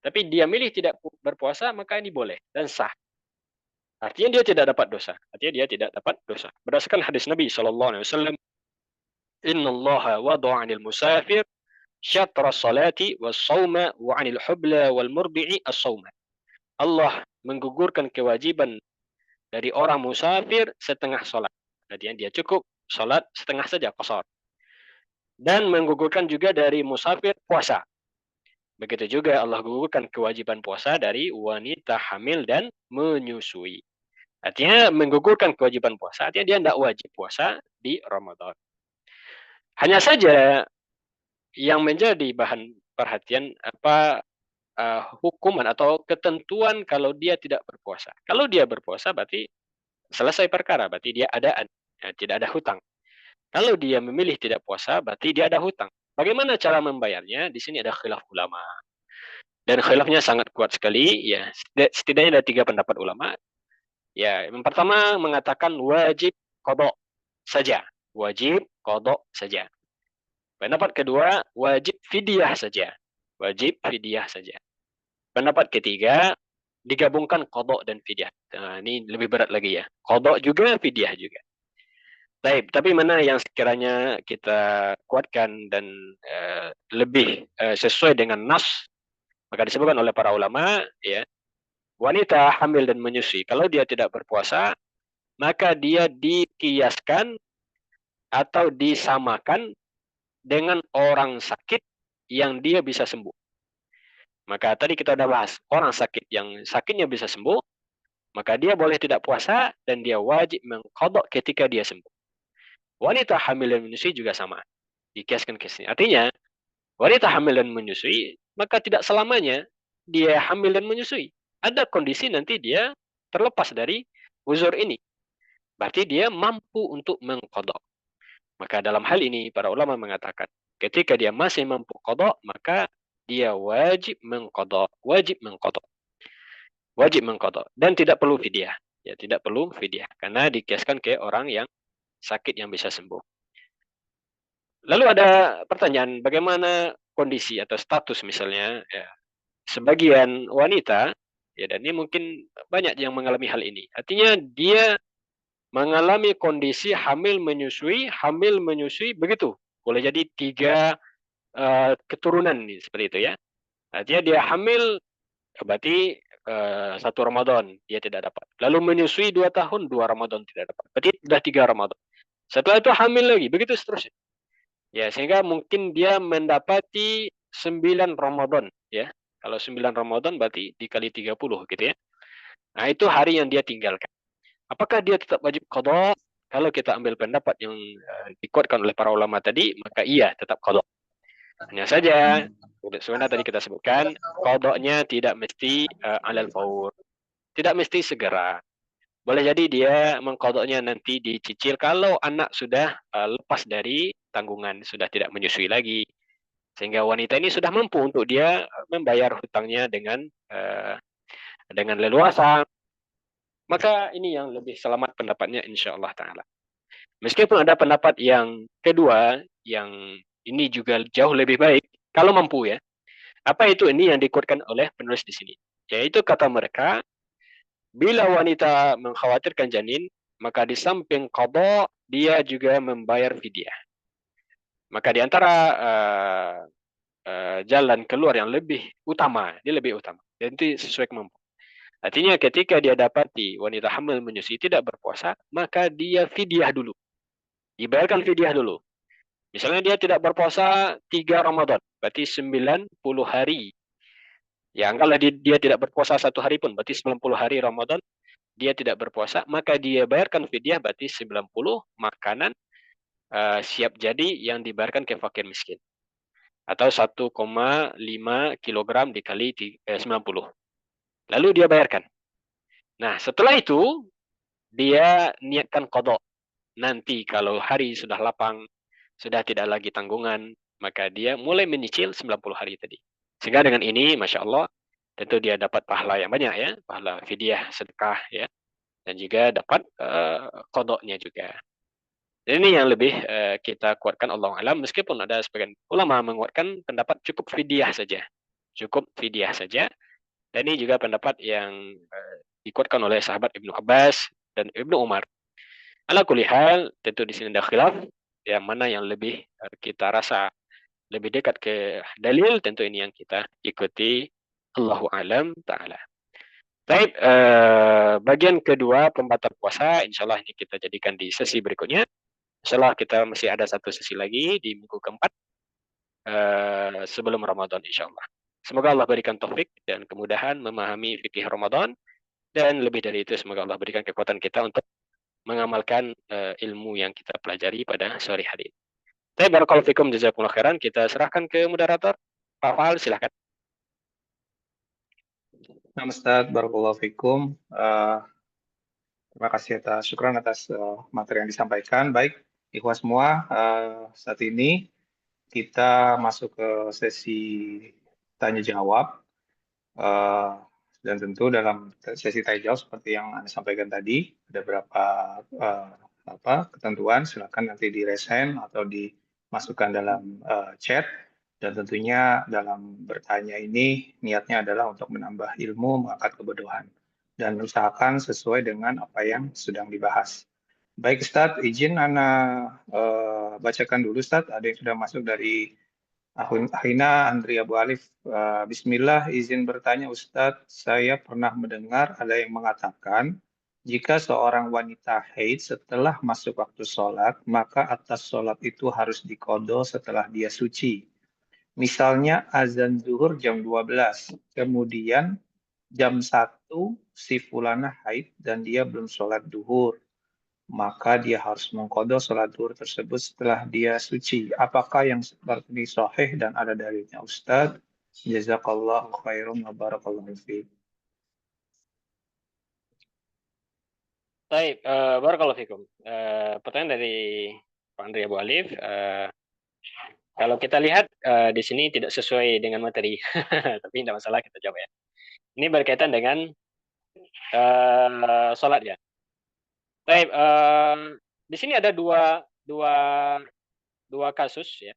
tapi dia milih tidak berpuasa, maka ini boleh dan sah. Artinya dia tidak dapat dosa. Berdasarkan hadis Nabi SAW, Inna Allah wada'a 'anil musafir syatra salati was-sawma wa 'anil hubla wal murdi'i as-sawma. Allah menggugurkan kewajiban dari orang musafir setengah salat. Artinya dia cukup salat setengah saja, qasar. Dan menggugurkan juga dari musafir puasa. Begitu juga Allah gugurkan kewajiban puasa dari wanita hamil dan menyusui. Artinya menggugurkan kewajiban puasa, artinya dia tidak wajib puasa di Ramadan. Hanya saja yang menjadi bahan perhatian hukuman atau ketentuan kalau dia tidak berpuasa. Kalau dia berpuasa berarti selesai perkara, berarti dia ada, tidak ada hutang. Kalau dia memilih tidak puasa berarti dia ada hutang. Bagaimana cara membayarnya? Di sini ada khilaf ulama. Dan khilafnya sangat kuat sekali, ya. Setidaknya ada 3 pendapat ulama. Ya, yang pertama mengatakan wajib qada saja. Wajib qada saja. Pendapat kedua, wajib fidyah saja. Wajib fidyah saja. Pendapat ketiga, digabungkan qada dan fidyah. Nah, ini lebih berat lagi ya. Qada juga, fidyah juga. Baik, tapi mana yang sekiranya kita kuatkan dan lebih sesuai dengan nas, maka disebutkan oleh para ulama, ya, wanita hamil dan menyusui, kalau dia tidak berpuasa, maka dia dikiaskan atau disamakan dengan orang sakit yang dia bisa sembuh. Maka tadi kita sudah bahas, orang sakit yang sakitnya bisa sembuh, maka dia boleh tidak puasa dan dia wajib mengqadha ketika dia sembuh. Wanita hamil dan menyusui juga sama, dikiaskan ke sini. Artinya, wanita hamil dan menyusui, maka tidak selamanya dia hamil dan menyusui. Ada kondisi nanti dia terlepas dari uzur ini. Berarti dia mampu untuk mengqadha. Maka dalam hal ini para ulama mengatakan, ketika dia masih mampu qadha, maka dia wajib mengqadha, wajib mengqadha. Wajib mengqadha dan tidak perlu fidyah. Ya, tidak perlu fidyah karena dikiaskan ke orang yang sakit yang bisa sembuh. Lalu ada pertanyaan, bagaimana kondisi atau status misalnya ya, sebagian wanita, ya, dan ini mungkin banyak yang mengalami hal ini. Artinya dia mengalami kondisi hamil menyusui begitu. Boleh jadi 3 keturunan nih, seperti itu ya. Artinya dia hamil, berarti 1 Ramadan dia tidak dapat. Lalu menyusui 2 tahun, 2 Ramadan tidak dapat. Berarti sudah 3 Ramadan. Setelah itu hamil lagi, begitu seterusnya. Ya, sehingga mungkin dia mendapati 9 Ramadan, ya. Kalau 9 Ramadan berarti dikali 30 gitu ya. Nah, itu hari yang dia tinggalkan. Apakah dia tetap wajib qadha? Kalau kita ambil pendapat yang dikuatkan oleh para ulama tadi, maka iya, tetap qadha. Hanya saja, sebenarnya tadi kita sebutkan, qadha-nya tidak mesti alal faur. Tidak mesti segera. Boleh jadi dia mengqadha-nya nanti dicicil kalau anak sudah lepas dari tanggungan, sudah tidak menyusui lagi. Sehingga wanita ini sudah mampu untuk dia membayar hutangnya dengan leluasa. Maka ini yang lebih selamat pendapatnya insya-Allah taala. Meskipun ada pendapat yang kedua yang ini juga jauh lebih baik kalau mampu ya. Apa itu ini yang dikuatkan oleh penulis di sini? Yaitu kata mereka, bila wanita mengkhawatirkan janin, maka di samping qadha dia juga membayar fidyah. Maka di antara jalan keluar yang lebih utama, dia lebih utama. Dan itu sesuai kemampuan. Artinya ketika dia dapati wanita hamil menyusui tidak berpuasa, maka dia fidyah dulu. Dibayarkan fidyah dulu. Misalnya dia tidak berpuasa 3 Ramadan, berarti 90 hari. Ya, anggaplah dia tidak berpuasa 1 hari pun, berarti 90 hari Ramadan dia tidak berpuasa, maka dia bayarkan fidyah berarti 90 makanan siap jadi yang dibayarkan ke fakir miskin. Atau 1,5 kilogram dikali 90. Lalu dia bayarkan. Nah, setelah itu dia niatkan qadha. Nanti kalau hari sudah lapang, sudah tidak lagi tanggungan, maka dia mulai menyicil 90 hari tadi. Sehingga dengan ini, Masya Allah, tentu dia dapat pahala yang banyak ya, pahala fidyah, sedekah ya, dan juga dapat qadha-nya juga. Dan ini yang lebih kita kuatkan Allah alam, meskipun ada sebagian ulama menguatkan pendapat cukup fidyah saja. Cukup fidyah saja. Dan ini juga pendapat yang dikuatkan oleh sahabat Ibnu Abbas dan Ibnu Umar. Ala kulli hal, tentu di sini ada khilaf, yang mana yang lebih kita rasa lebih dekat ke dalil, tentu ini yang kita ikuti. Allahu alam ta'ala. Baik, bagian kedua pembatal puasa, insyaAllah ini kita jadikan di sesi berikutnya. InsyaAllah kita masih ada satu sesi lagi di minggu keempat sebelum Ramadan insyaAllah. Semoga Allah berikan taufik dan kemudahan memahami fikih Ramadan, dan lebih dari itu semoga Allah berikan kekuatan kita untuk mengamalkan ilmu yang kita pelajari pada sore hari ini. Barakallahu fikum, jazakumullah khairan. Kita serahkan ke moderator. Pak Fahal, silahkan. Nah, Ustaz, barakallahu fikum. Terima kasih syukran atas materi yang disampaikan. Baik, ikhwan semua, saat ini kita masuk ke sesi tanya jawab. Dan tentu dalam sesi tanya jawab seperti yang Anda sampaikan tadi, ada beberapa ketentuan, silakan nanti di raise hand atau dimasukkan dalam chat. Dan tentunya dalam bertanya ini niatnya adalah untuk menambah ilmu, mengangkat kebodohan. Dan usahakan sesuai dengan apa yang sedang dibahas. Baik Ustadz, izin Ana bacakan dulu Ustadz. Ada yang sudah masuk dari Ahina Andri Abu Alif. Bismillah, izin bertanya Ustadz. Saya pernah mendengar ada yang mengatakan jika seorang wanita haid setelah masuk waktu sholat, maka atas sholat itu harus diqodho setelah dia suci. Misalnya azan zuhur jam 12, kemudian jam 1 si fulana haid dan dia belum sholat duhur. Maka dia harus mengqadha sholat duhur tersebut setelah dia suci. Apakah yang seperti ini sahih dan ada dalilnya Ustaz? Jazakallahu khairan wa barakallahu fiik. Baik, barakallahu fikum. Pertanyaan dari Pak Andri Abu Alif. Kalau kita lihat di sini tidak sesuai dengan materi, tapi tidak masalah kita jawab ya. Ini berkaitan dengan sholat ya. Baik, di sini ada dua kasus ya.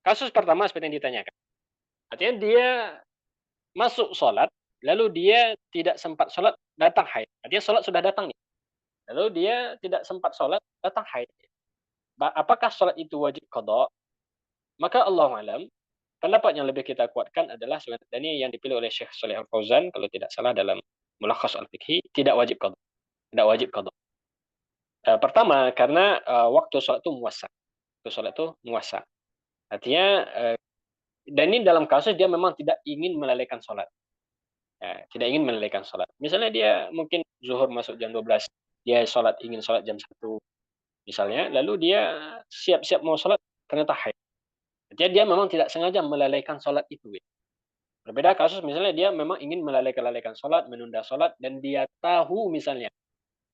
Kasus pertama seperti yang ditanyakan. Artinya dia masuk sholat, lalu dia tidak sempat sholat, datang haid. Artinya sholat sudah datang nih. Lalu dia tidak sempat sholat, datang haid. Apakah sholat itu wajib qadha? Maka Allahu alam, pendapat yang lebih kita kuatkan adalah sebenarnya yang dipilih oleh Syekh Shalih Al Fauzan kalau tidak salah dalam Mulakhas Al-Fiqhi, tidak wajib qadha. Tidak wajib qadha. Pertama karena waktu sholat itu muwassa. Waktu sholat itu muwassa. Artinya dan ini dalam kasus dia memang tidak ingin melalaikan sholat. Ya, tidak ingin melalaikan sholat. Misalnya dia mungkin zuhur masuk jam 12, dia ingin sholat jam 1 misalnya, lalu dia siap-siap mau sholat ternyata haid. Artinya dia memang tidak sengaja melalaikan sholat itu. Ya. Berbeda kasus misalnya dia memang ingin melalaikan sholat, menunda sholat, dan dia tahu misalnya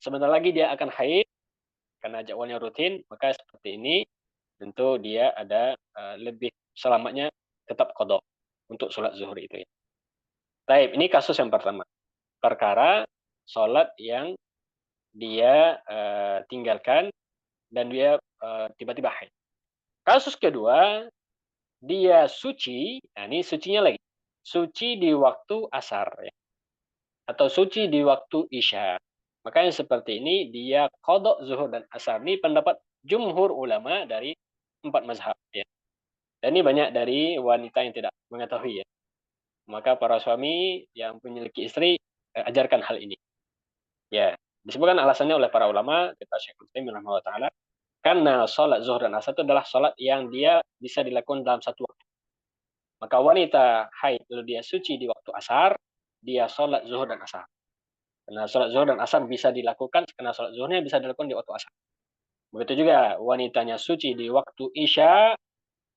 sebentar lagi dia akan haid karena jadwalnya rutin, maka seperti ini tentu dia ada lebih selamatnya tetap qadha untuk sholat zuhur itu. Ya. Baik, ini kasus yang pertama. Perkara sholat yang dia tinggalkan dan dia tiba-tiba haid. Kasus kedua, dia suci, nah ini sucinya lagi, suci di waktu asar ya. Atau suci di waktu isya. Makanya seperti ini dia qadha zuhur dan asar. Ini pendapat jumhur ulama dari 4 mazhab ya. Dan ini banyak dari wanita yang tidak mengetahui ya. Maka para suami yang memiliki istri ajarkan hal ini. Ya, disebutkan alasannya oleh para ulama, kita Syekh Utsaimin rahimahullah taala, karena sholat zuhur dan asar itu adalah sholat yang dia bisa dilakukan dalam satu waktu. Maka wanita haid lalu dia suci di waktu asar, dia sholat zuhur dan asar. Karena sholat zuhur dan asar bisa dilakukan, karena sholat zuhurnya bisa dilakukan di waktu asar. Begitu juga wanitanya suci di waktu isya,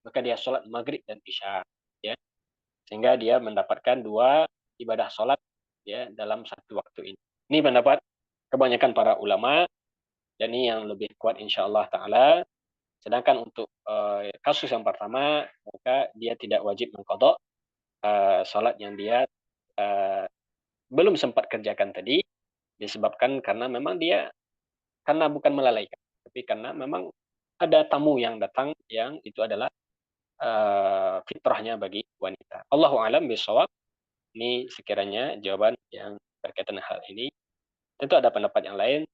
maka dia sholat maghrib dan isya. Ya. Sehingga dia mendapatkan 2 ibadah sholat ya dalam satu waktu ini. Ini pendapat kebanyakan para ulama dan ini yang lebih kuat insyaallah taala. Sedangkan untuk kasus yang pertama maka dia tidak wajib mengqadha sholat yang dia belum sempat kerjakan tadi disebabkan karena memang dia karena bukan melalaikan tapi karena memang ada tamu yang datang yang itu adalah fitrahnya bagi wanita. Allahu a'lam bishawab. Ini sekiranya jawaban yang berkaitan dengan hal ini. Tentu ada pendapat yang lain,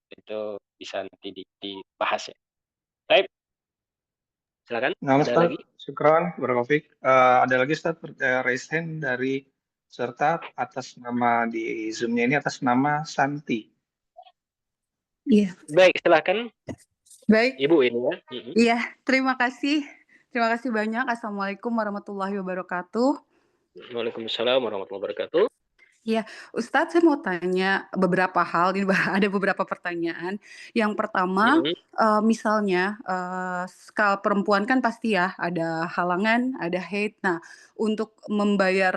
itu bisa nanti dibahas ya. Baik, silakan. Nah, Ada Ustaz, lagi? syukran, barakallahu. Ada lagi Ustaz, raise hand dari serta atas nama di Zoom-nya ini atas nama Santi. Iya. Baik, silakan. Baik. Ibu ini ya. Iya, terima kasih. Terima kasih banyak. Assalamualaikum warahmatullahi wabarakatuh. Waalaikumsalam warahmatullahi wabarakatuh. Iya, Ustadz saya mau tanya beberapa hal, ini ada beberapa pertanyaan. Yang pertama, misalnya kalau perempuan kan pasti ya ada halangan, ada haid. Nah, untuk membayar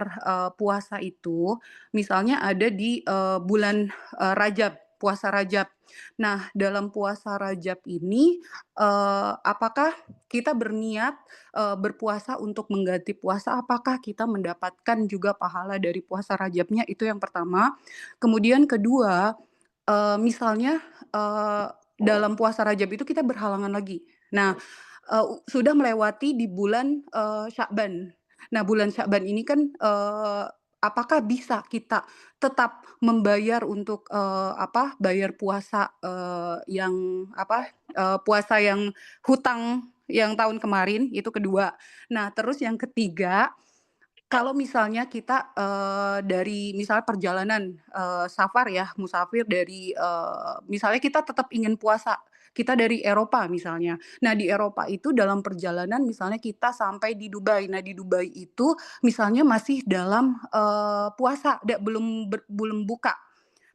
puasa itu, misalnya ada di bulan Rajab, puasa Rajab. Nah, dalam puasa Rajab ini, apakah kita berniat berpuasa untuk mengganti puasa, apakah kita mendapatkan juga pahala dari puasa Rajabnya? Itu yang pertama. Kemudian kedua, misalnya dalam puasa Rajab itu kita berhalangan lagi. Nah, sudah melewati di bulan, Sya'ban. Nah, bulan Sya'ban ini kan, apakah bisa kita tetap membayar untuk, bayar puasa, puasa yang hutang yang tahun kemarin, itu kedua. Nah, terus yang ketiga, kalau misalnya kita, dari misalnya perjalanan, safar ya, musafir dari, misalnya kita tetap ingin puasa, kita dari Eropa misalnya. Nah, di Eropa itu dalam perjalanan misalnya kita sampai di Dubai. Nah, di Dubai itu misalnya masih dalam, puasa, belum buka.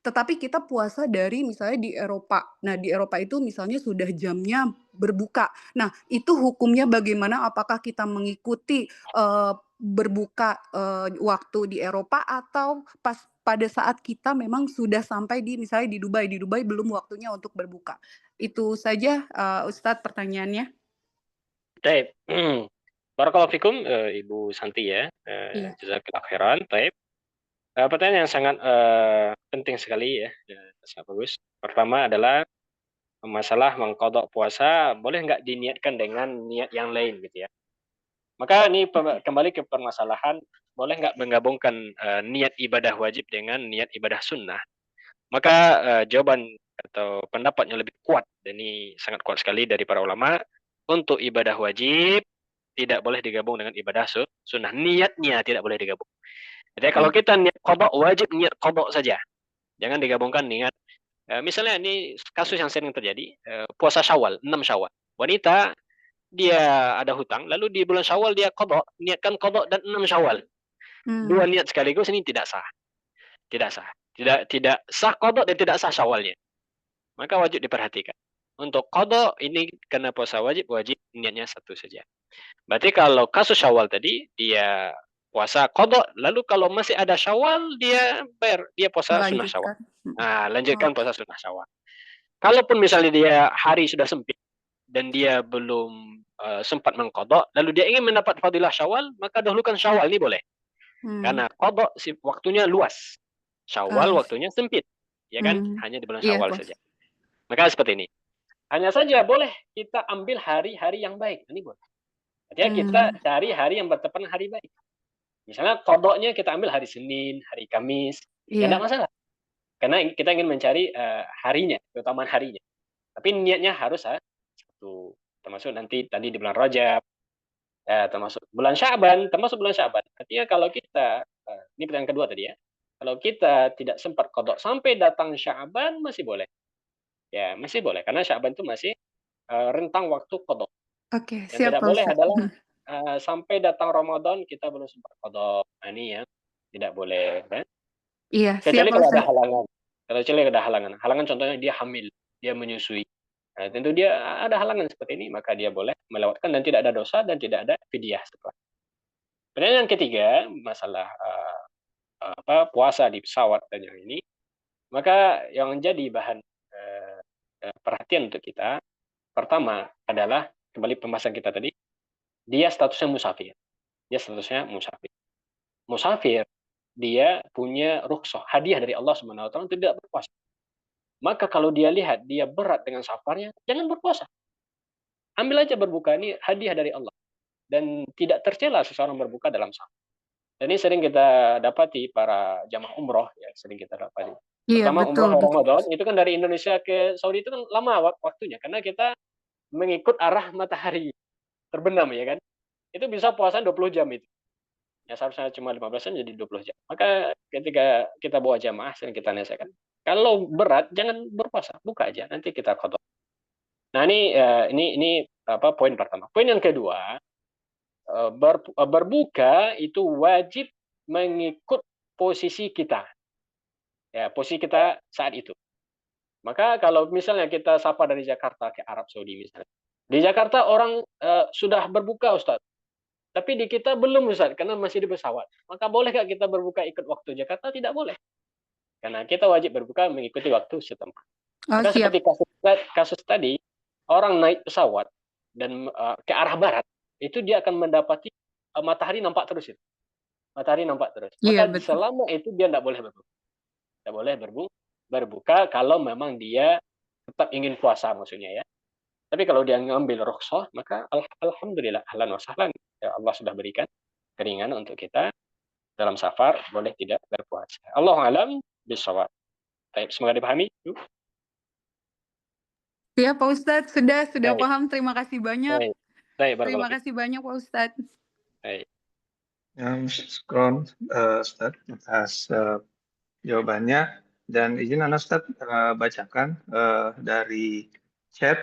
Tetapi kita puasa dari misalnya di Eropa. Nah, di Eropa itu misalnya sudah jamnya berbuka. Nah, itu hukumnya bagaimana? Apakah kita mengikuti, berbuka, waktu di Eropa atau pada saat kita memang sudah sampai di misalnya di Dubai belum waktunya untuk berbuka? Itu saja, Ustadz pertanyaannya. Baik. Barakallahu fikum, Ibu Santi ya. Iya. Jazakallah khairan. Baik. Pertanyaan yang sangat penting sekali ya, sangat bagus. Pertama adalah masalah mengqadha puasa, boleh nggak diniatkan dengan niat yang lain gitu ya. Maka ini kembali ke permasalahan, boleh nggak menggabungkan niat ibadah wajib dengan niat ibadah sunnah. Maka jawaban atau pendapat yang lebih kuat, dan ini sangat kuat sekali dari para ulama, untuk ibadah wajib tidak boleh digabung dengan ibadah sunnah. Niatnya tidak boleh digabung. Jadi kalau kita niat qadha, wajib niat qadha saja. Jangan digabungkan niat. Misalnya ini kasus yang sering terjadi, puasa Syawal, 6 Syawal. Wanita dia ada hutang, lalu di bulan Syawal dia qadha, niatkan qadha dan 6 Syawal. Dua niat sekaligus, ini tidak sah. Tidak sah. Tidak sah qadha dan tidak sah Syawalnya. Maka wajib diperhatikan. Untuk qadha ini karena puasa wajib niatnya satu saja. Berarti kalau kasus Syawal tadi, dia puasa qadha, lalu kalau masih ada Syawal, dia bayar, dia puasa sunnah Syawal. Nah, lanjutkan puasa sunnah Syawal. Kalaupun misalnya dia hari sudah sempit dan dia belum sempat mengqadha, lalu dia ingin mendapat fadilah Syawal, maka dahulukan Syawal, ini boleh. Karena qadha waktunya luas. Syawal waktunya sempit. Ya kan? Hanya di bulan Syawal saja. Maka seperti ini. Hanya saja boleh kita ambil hari-hari yang baik. Ini boleh. Artinya kita cari hari yang bertepatan hari baik. Misalnya qadha-nya kita ambil hari Senin, hari Kamis, ya tidak masalah. Karena kita ingin mencari harinya, keutamaan harinya. Tapi niatnya harus satu. Termasuk nanti tadi di bulan Rajab, termasuk bulan Sya'ban, Artinya kalau kita, ini pertanyaan kedua tadi ya, kalau kita tidak sempat qadha sampai datang Sya'ban, masih boleh. Ya, masih boleh. Karena Sya'ban itu masih rentang waktu qadha. Oke, Yang tidak boleh adalah sampai datang Ramadan kita belum sempat qadha. Nah, ini yang tidak boleh, kan? Iya, Kecuali siap kalau ada Ustaz. halangan. Kecuali ada halangan. Halangan contohnya dia hamil, dia menyusui. Nah, tentu dia ada halangan seperti ini, maka dia boleh melewatkan dan tidak ada dosa dan tidak ada fidyah setelah. Kemudian yang ketiga, masalah puasa di pesawat dan yang ini, maka yang menjadi bahan perhatian untuk kita, pertama adalah kembali pembahasan kita tadi, dia statusnya musafir. Dia statusnya musafir. Musafir, dia punya rukhsah, hadiah dari Allah Subhanahu wa taala untuk tidak berpuasa. Maka kalau dia lihat dia berat dengan safarnya, jangan berpuasa. Ambil aja berbuka, ini hadiah dari Allah. Dan tidak tercela seseorang berbuka dalam safar. Dan ini sering kita dapati para jamaah umroh, ya sering kita dapati. Iya, Pertama betul, umroh betul. Ramadan, itu kan dari Indonesia ke Saudi itu kan lama waktunya. Karena kita mengikut arah matahari terbenam, ya kan. Itu bisa puasa 20 jam itu. Ya seharusnya cuma 15 jam jadi 20 jam. Maka ketika kita bawa jamaah, sering kita nasihatkan, kalau berat jangan berpuasa, buka aja, nanti kita qadha. Nah, ini poin pertama. Poin yang kedua, berbuka itu wajib mengikut posisi kita. Ya, posisi kita saat itu. Maka kalau misalnya kita safar dari Jakarta ke Arab Saudi misalnya. Di Jakarta orang sudah berbuka, Ustaz. Tapi di kita belum, Ustaz, karena masih di pesawat. Maka bolehkah kita berbuka ikut waktu Jakarta? Tidak boleh. Karena kita wajib berbuka mengikuti waktu setempat. Maka Siap. seperti kasus tadi, orang naik pesawat dan ke arah barat, itu dia akan mendapati matahari nampak terus itu. Matahari nampak terus. Iya, Maka betul. selama itu dia tidak boleh berbuka. Tidak boleh berbuka kalau memang dia tetap ingin puasa maksudnya ya. Tapi kalau dia ngambil rukhsah, maka alhamdulillah, ahlan wa sahlan. Ya, Allah sudah berikan keringanan untuk kita dalam safar, boleh tidak berpuasa. Allahu alam bisawab. Baik, semoga dipahami. Ya Pak Ustadz, sudah Baik, paham. Terima kasih banyak. baik. Baik, Terima barakallahu fiik. kasih banyak Pak Ustadz. Baik. Syukron Ustadz atas jawabannya, dan izin Ustadz bacakan dari chat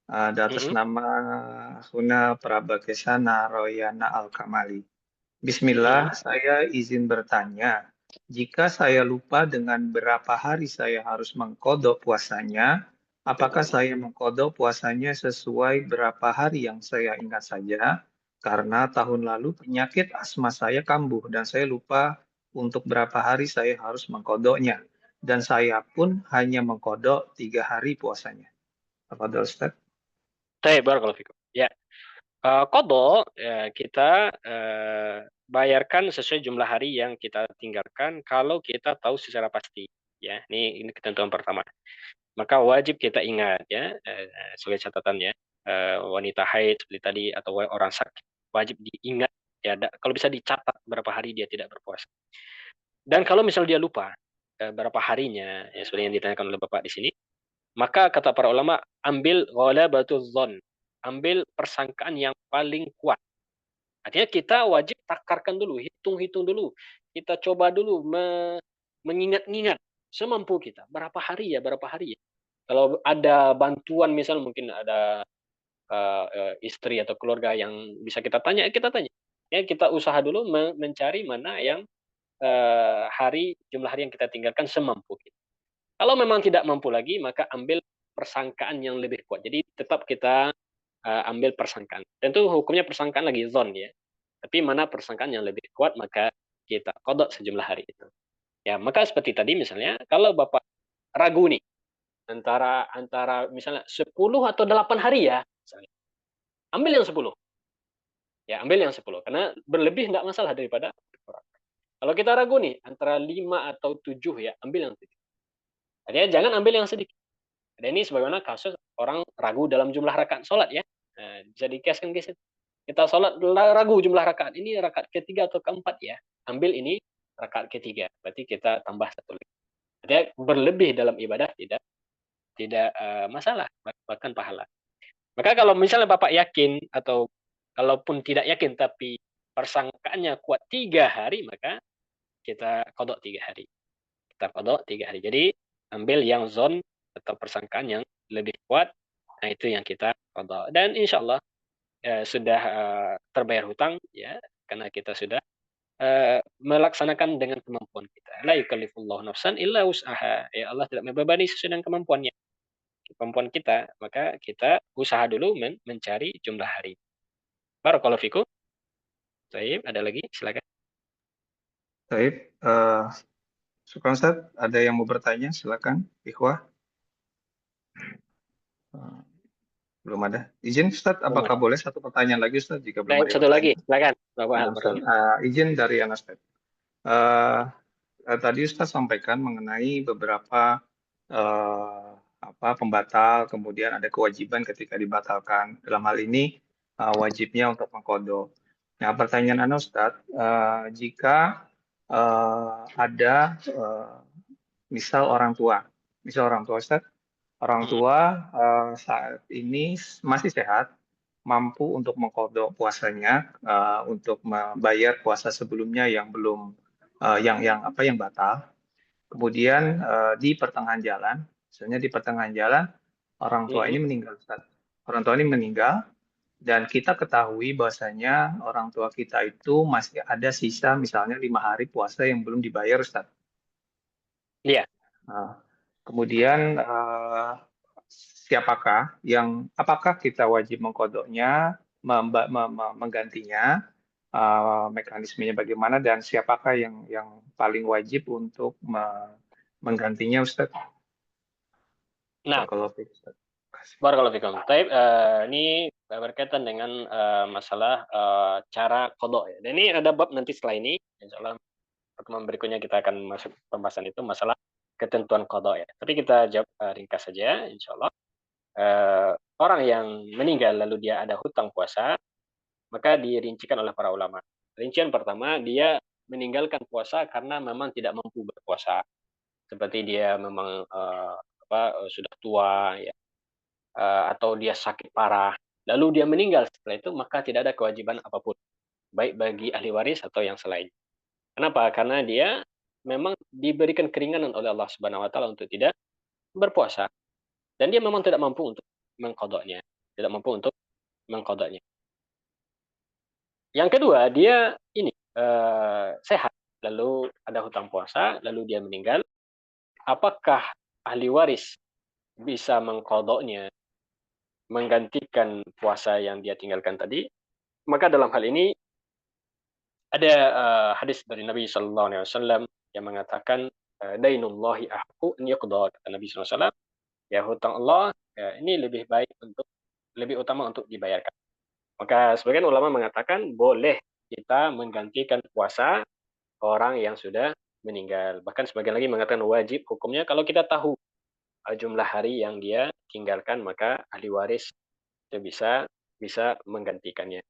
atas Mhm. nama Huna Prabakesana Royana Al-Kamali. Mhm. Bismillah, saya izin bertanya, jika saya lupa dengan berapa hari saya harus mengkodok puasanya, apakah saya mengkodok puasanya sesuai berapa hari yang saya ingat saja? Karena tahun lalu penyakit asma saya kambuh dan saya lupa untuk berapa hari saya harus mengkodoknya. Dan saya pun hanya mengkodok 3 hari puasanya. Tafadhol Ustaz. Baik, barakallahu fiik. Ya. Qadha kita bayarkan sesuai jumlah hari yang kita tinggalkan kalau kita tahu secara pasti ya. Ini ketentuan pertama. Maka wajib kita ingat ya, sebagai catatan ya, wanita haid seperti tadi atau orang sakit wajib diingat ya, kalau bisa dicatat berapa hari dia tidak berpuasa. Dan kalau misal dia lupa berapa harinya ya, seperti yang ditanyakan oleh Bapak di sini, maka kata para ulama ambil ghalabatuz dzan, ambil persangkaan yang paling kuat. Artinya kita wajib takarkan dulu, hitung-hitung dulu. Kita coba dulu mengingat-ingat semampu kita. Berapa hari ya, berapa hari ya. Kalau ada bantuan misal mungkin ada istri atau keluarga yang bisa kita tanya, kita tanya. Ya, kita usaha dulu mencari mana yang jumlah hari yang kita tinggalkan semampu kita. Kalau memang tidak mampu lagi, maka ambil persangkaan yang lebih kuat. Jadi tetap kita ambil persangkaan. Tentu hukumnya persangkaan lagi zon ya. Tapi mana persangkaan yang lebih kuat, maka kita kodok sejumlah hari itu. Ya, maka seperti tadi misalnya, kalau Bapak ragu nih, antara misalnya 10 atau 8 hari ya, misalnya. Ambil yang 10. Ya, ambil yang 10. Karena berlebih tidak masalah daripada kurang. Kalau kita ragu nih, antara 5 atau 7 ya, ambil yang 7. Artinya jangan ambil yang sedikit. Dan ini sebagaimana kasus orang ragu dalam jumlah rakaat sholat ya. Nah, bisa dikiaskan guys. Kita sholat ragu jumlah rakaat. Ini rakaat ketiga atau keempat ya. Ambil ini rakaat ketiga. Berarti kita tambah satu lagi. Artinya berlebih dalam ibadah tidak masalah, bahkan pahala. Maka kalau misalnya Bapak yakin atau kalaupun tidak yakin tapi persangkaannya kuat 3 hari, maka kita kodok 3 hari. Kita kodok 3 hari. Jadi ambil yang zon atau persangkaan yang lebih kuat. Nah itu yang kita kodok. Dan insya Allah sudah terbayar hutang ya, karena kita sudah melaksanakan dengan kemampuan kita. La yukallifullahu nafsan illa wus'aha. Ya Allah tidak membebani sesuai dengan kemampuan kita, maka kita usaha dulu mencari jumlah hari. Barakallahu fikum. Baik, ada lagi? Silakan. Baik, syukran Ustaz. Ada yang mau bertanya? Silakan, Ikhwah. Belum ada. Izin Ustaz, apakah boleh satu pertanyaan lagi Ustaz jika belum Baik, ada yang satu bertanya? lagi. Silakan. Bapak Ya, Ustaz. Izin dari Anas Ustaz. Tadi Ustaz sampaikan mengenai beberapa pembatal, kemudian ada kewajiban ketika dibatalkan. Dalam hal ini wajibnya untuk mengkodok. Nah, pertanyaan Anda Ustaz, jika ada misal orang tua Ustaz, orang tua saat ini masih sehat, mampu untuk mengkodok puasanya untuk membayar puasa sebelumnya yang belum yang batal. Kemudian di pertengahan jalan, misalnya di pertengahan jalan orang tua ini meninggal, Ustaz. Orang tua ini meninggal dan kita ketahui bahwasanya orang tua kita itu masih ada sisa misalnya 5 hari puasa yang belum dibayar, Ustaz. Iya. Kemudian apakah kita wajib mengkodoknya, menggantinya, mekanismenya bagaimana, dan siapakah yang paling wajib untuk menggantinya, Ustaz? Nah, Ustaz. barakallahu fikum. Baik, ini berkaitan dengan masalah cara kodok ya. Dan ini ada bab nanti setelah ini, insya Allah pertemuan berikutnya kita akan masuk pembahasan itu, masalah ketentuan qada ya. Tapi kita jawab ringkas saja, insya Allah. Orang yang meninggal lalu dia ada hutang puasa, maka dirincikan oleh para ulama. Rincian pertama, dia meninggalkan puasa karena memang tidak mampu berpuasa. Seperti dia memang sudah tua, ya, atau dia sakit parah. Lalu dia meninggal setelah itu, maka tidak ada kewajiban apapun, baik bagi ahli waris atau yang selain. Kenapa? Karena dia memang diberikan keringanan oleh Allah Subhanahu wa taala untuk tidak berpuasa. Dan dia memang tidak mampu untuk mengqadanya. Tidak mampu untuk mengqadanya. Yang kedua, dia ini sehat, lalu ada hutang puasa, lalu dia meninggal. Apakah ahli waris bisa mengqadanya, menggantikan puasa yang dia tinggalkan tadi? Maka dalam hal ini ada hadis dari Nabi Sallallahu Alaihi Wasallam yang mengatakan dainullahi ahqqu an yuqda, kata Nabi Sallallahu Alaihi Wasallam, ya hutang Allah ya, ini lebih utama untuk dibayarkan. Maka sebagian ulama mengatakan boleh kita menggantikan puasa orang yang sudah meninggal. Bahkan sebagian lagi mengatakan wajib hukumnya kalau kita tahu jumlah hari yang dia tinggalkan, maka ahli waris itu bisa menggantikannya.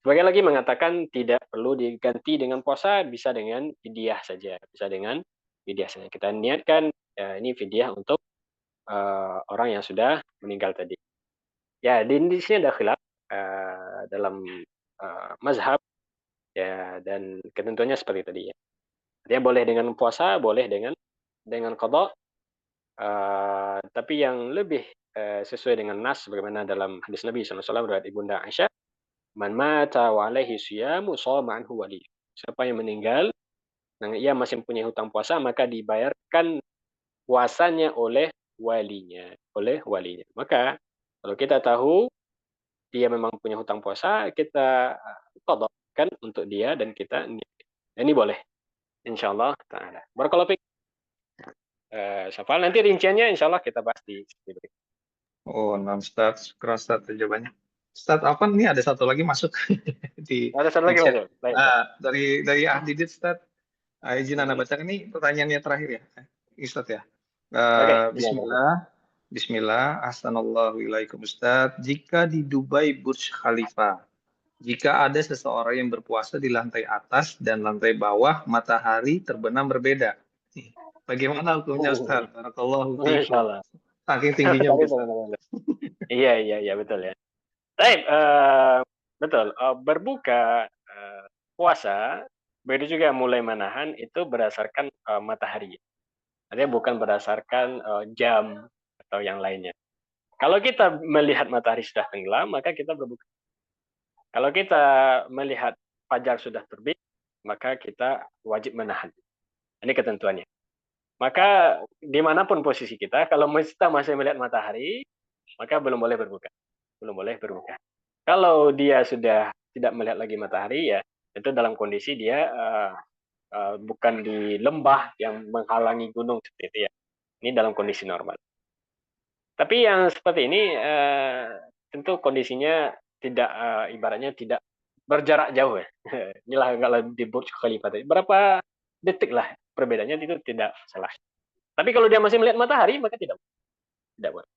Sebagian lagi mengatakan tidak perlu diganti dengan puasa, bisa dengan fidyah saja. Bisa dengan fidyah saja. Kita niatkan ini fidyah untuk orang yang sudah meninggal tadi. Ya, di sini ada khilaf dalam mazhab ya, dan ketentuannya seperti tadi ya. Dia boleh dengan puasa, boleh dengan qada. Tapi yang lebih sesuai dengan nas bagaimana dalam hadis Nabi SAW riwayat Ibunda Aisyah, man mata wa alaihi siyamu shoma anhu wali. Siapa yang meninggal dan ia masih mempunyai hutang puasa, maka dibayarkan puasanya oleh walinya, Maka kalau kita tahu dia memang punya hutang puasa, kita qadhakan untuk dia dan kita ini boleh, insyaallah taala. Barakallahu fiik. Syafal, nanti rinciannya insyaallah kita bahas di berikutnya. Oh, nah Ustaz, keras Ustaz jawabannya. Ustaz Afan, ini ada satu lagi masuk di Ada satu lagi chat. Mas. Baik. Dari Ahdidit Ustaz. Izin Anda bacakan, ini pertanyaannya terakhir ya, Ustaz ya. Oke. Bismillah, Assalamualaikum ilaikum Ustaz. Jika di Dubai Burj Khalifa, jika ada seseorang yang berpuasa di lantai atas dan lantai bawah, matahari terbenam berbeda. Bagaimana hukumnya Ustaz? Barakallahu fiikum. Insyaallah. Saking tingginya Ustaz. Iya betul ya. Baik, betul. Berbuka puasa, begitu juga mulai menahan itu berdasarkan matahari. Artinya bukan berdasarkan jam atau yang lainnya. Kalau kita melihat matahari sudah tenggelam, maka kita berbuka. Kalau kita melihat fajar sudah terbit, maka kita wajib menahan. Ini ketentuannya. Maka dimanapun posisi kita, kalau kita masih melihat matahari, maka belum boleh berbuka. Kalau dia sudah tidak melihat lagi matahari, ya itu dalam kondisi dia bukan di lembah yang menghalangi gunung seperti itu ya. Ini dalam kondisi normal. Tapi yang seperti ini tentu kondisinya tidak ibaratnya tidak berjarak jauh ya. Inilah kalau di Burj Khalifa tadi. Berapa detik lah perbedaannya, itu tidak salah. Tapi kalau dia masih melihat matahari, maka tidak boleh.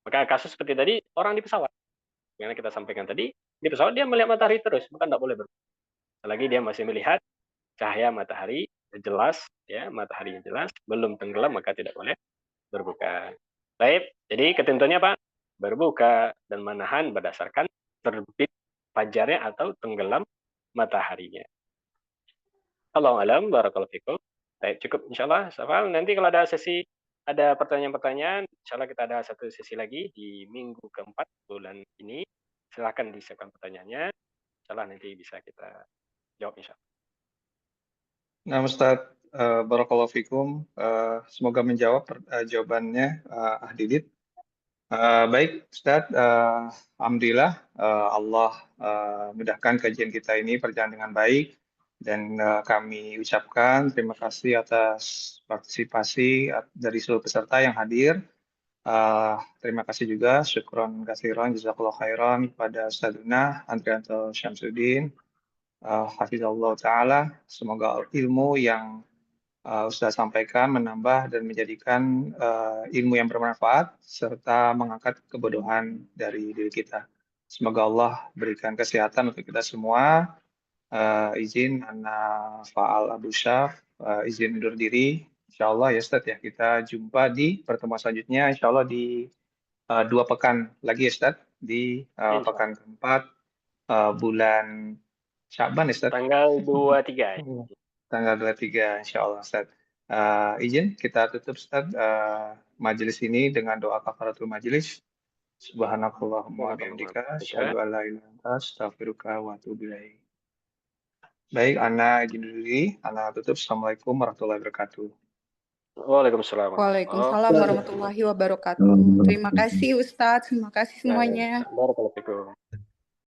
Maka kasus seperti tadi orang di pesawat, yang kita sampaikan tadi, di pesawat dia melihat matahari terus, maka tidak boleh berbuka. Selagi dia masih melihat cahaya matahari jelas, ya matahari jelas, belum tenggelam, maka tidak boleh berbuka. Baik, jadi ketentuannya Pak, berbuka dan menahan berdasarkan terbit fajarnya atau tenggelam mataharinya. Allahu a'lam, barakallahu fikum. Baik, cukup insyaallah. Syafal, nanti kalau ada pertanyaan-pertanyaan, insyaallah kita ada satu sesi lagi di minggu keempat bulan ini. Silakan disiapkan pertanyaannya. Insyaallah nanti bisa kita jawab insyaallah. Nah, Ustaz, barakallahu fikum. Semoga menjawab jawabannya Ahdidit. Baik, Ustaz, alhamdulillah Allah mudahkan kajian kita ini berjalan dengan baik. Dan kami ucapkan terima kasih atas partisipasi dari seluruh peserta yang hadir. Terima kasih juga, syukron kasiron, jazakallahu khairan kepada Ustadzuna Andrianto Syamsuddin, hafizallahu ta'ala. Semoga ilmu yang Ustaz sampaikan, menambah dan menjadikan ilmu yang bermanfaat serta mengangkat kebodohan dari diri kita. Semoga Allah berikan kesehatan untuk kita semua. Izin Ana Faal Abu Syaf, izin undur diri. Insya Allah ya Ustaz ya, kita jumpa di pertemuan selanjutnya. Insya Allah di 2 pekan lagi ya Ustaz, di Insya pekan Allah. keempat bulan Syaban ya Ustaz. Tanggal 23. Tanggal 23 insya Allah Ustaz. Izin kita tutup Ustaz majelis ini dengan doa kafaratul majelis. Subhanakallahumma wa bihamdika asyhadu an la ilaha illa anta astaghfiruka wa atubu ilaik. Baik, Ana izin diri, Ana tutup. Assalamualaikum warahmatullahi wabarakatuh. Waalaikumsalam. Waalaikumsalam warahmatullahi wabarakatuh. Terima kasih Ustadz, terima kasih semuanya. Barakallahu fikum.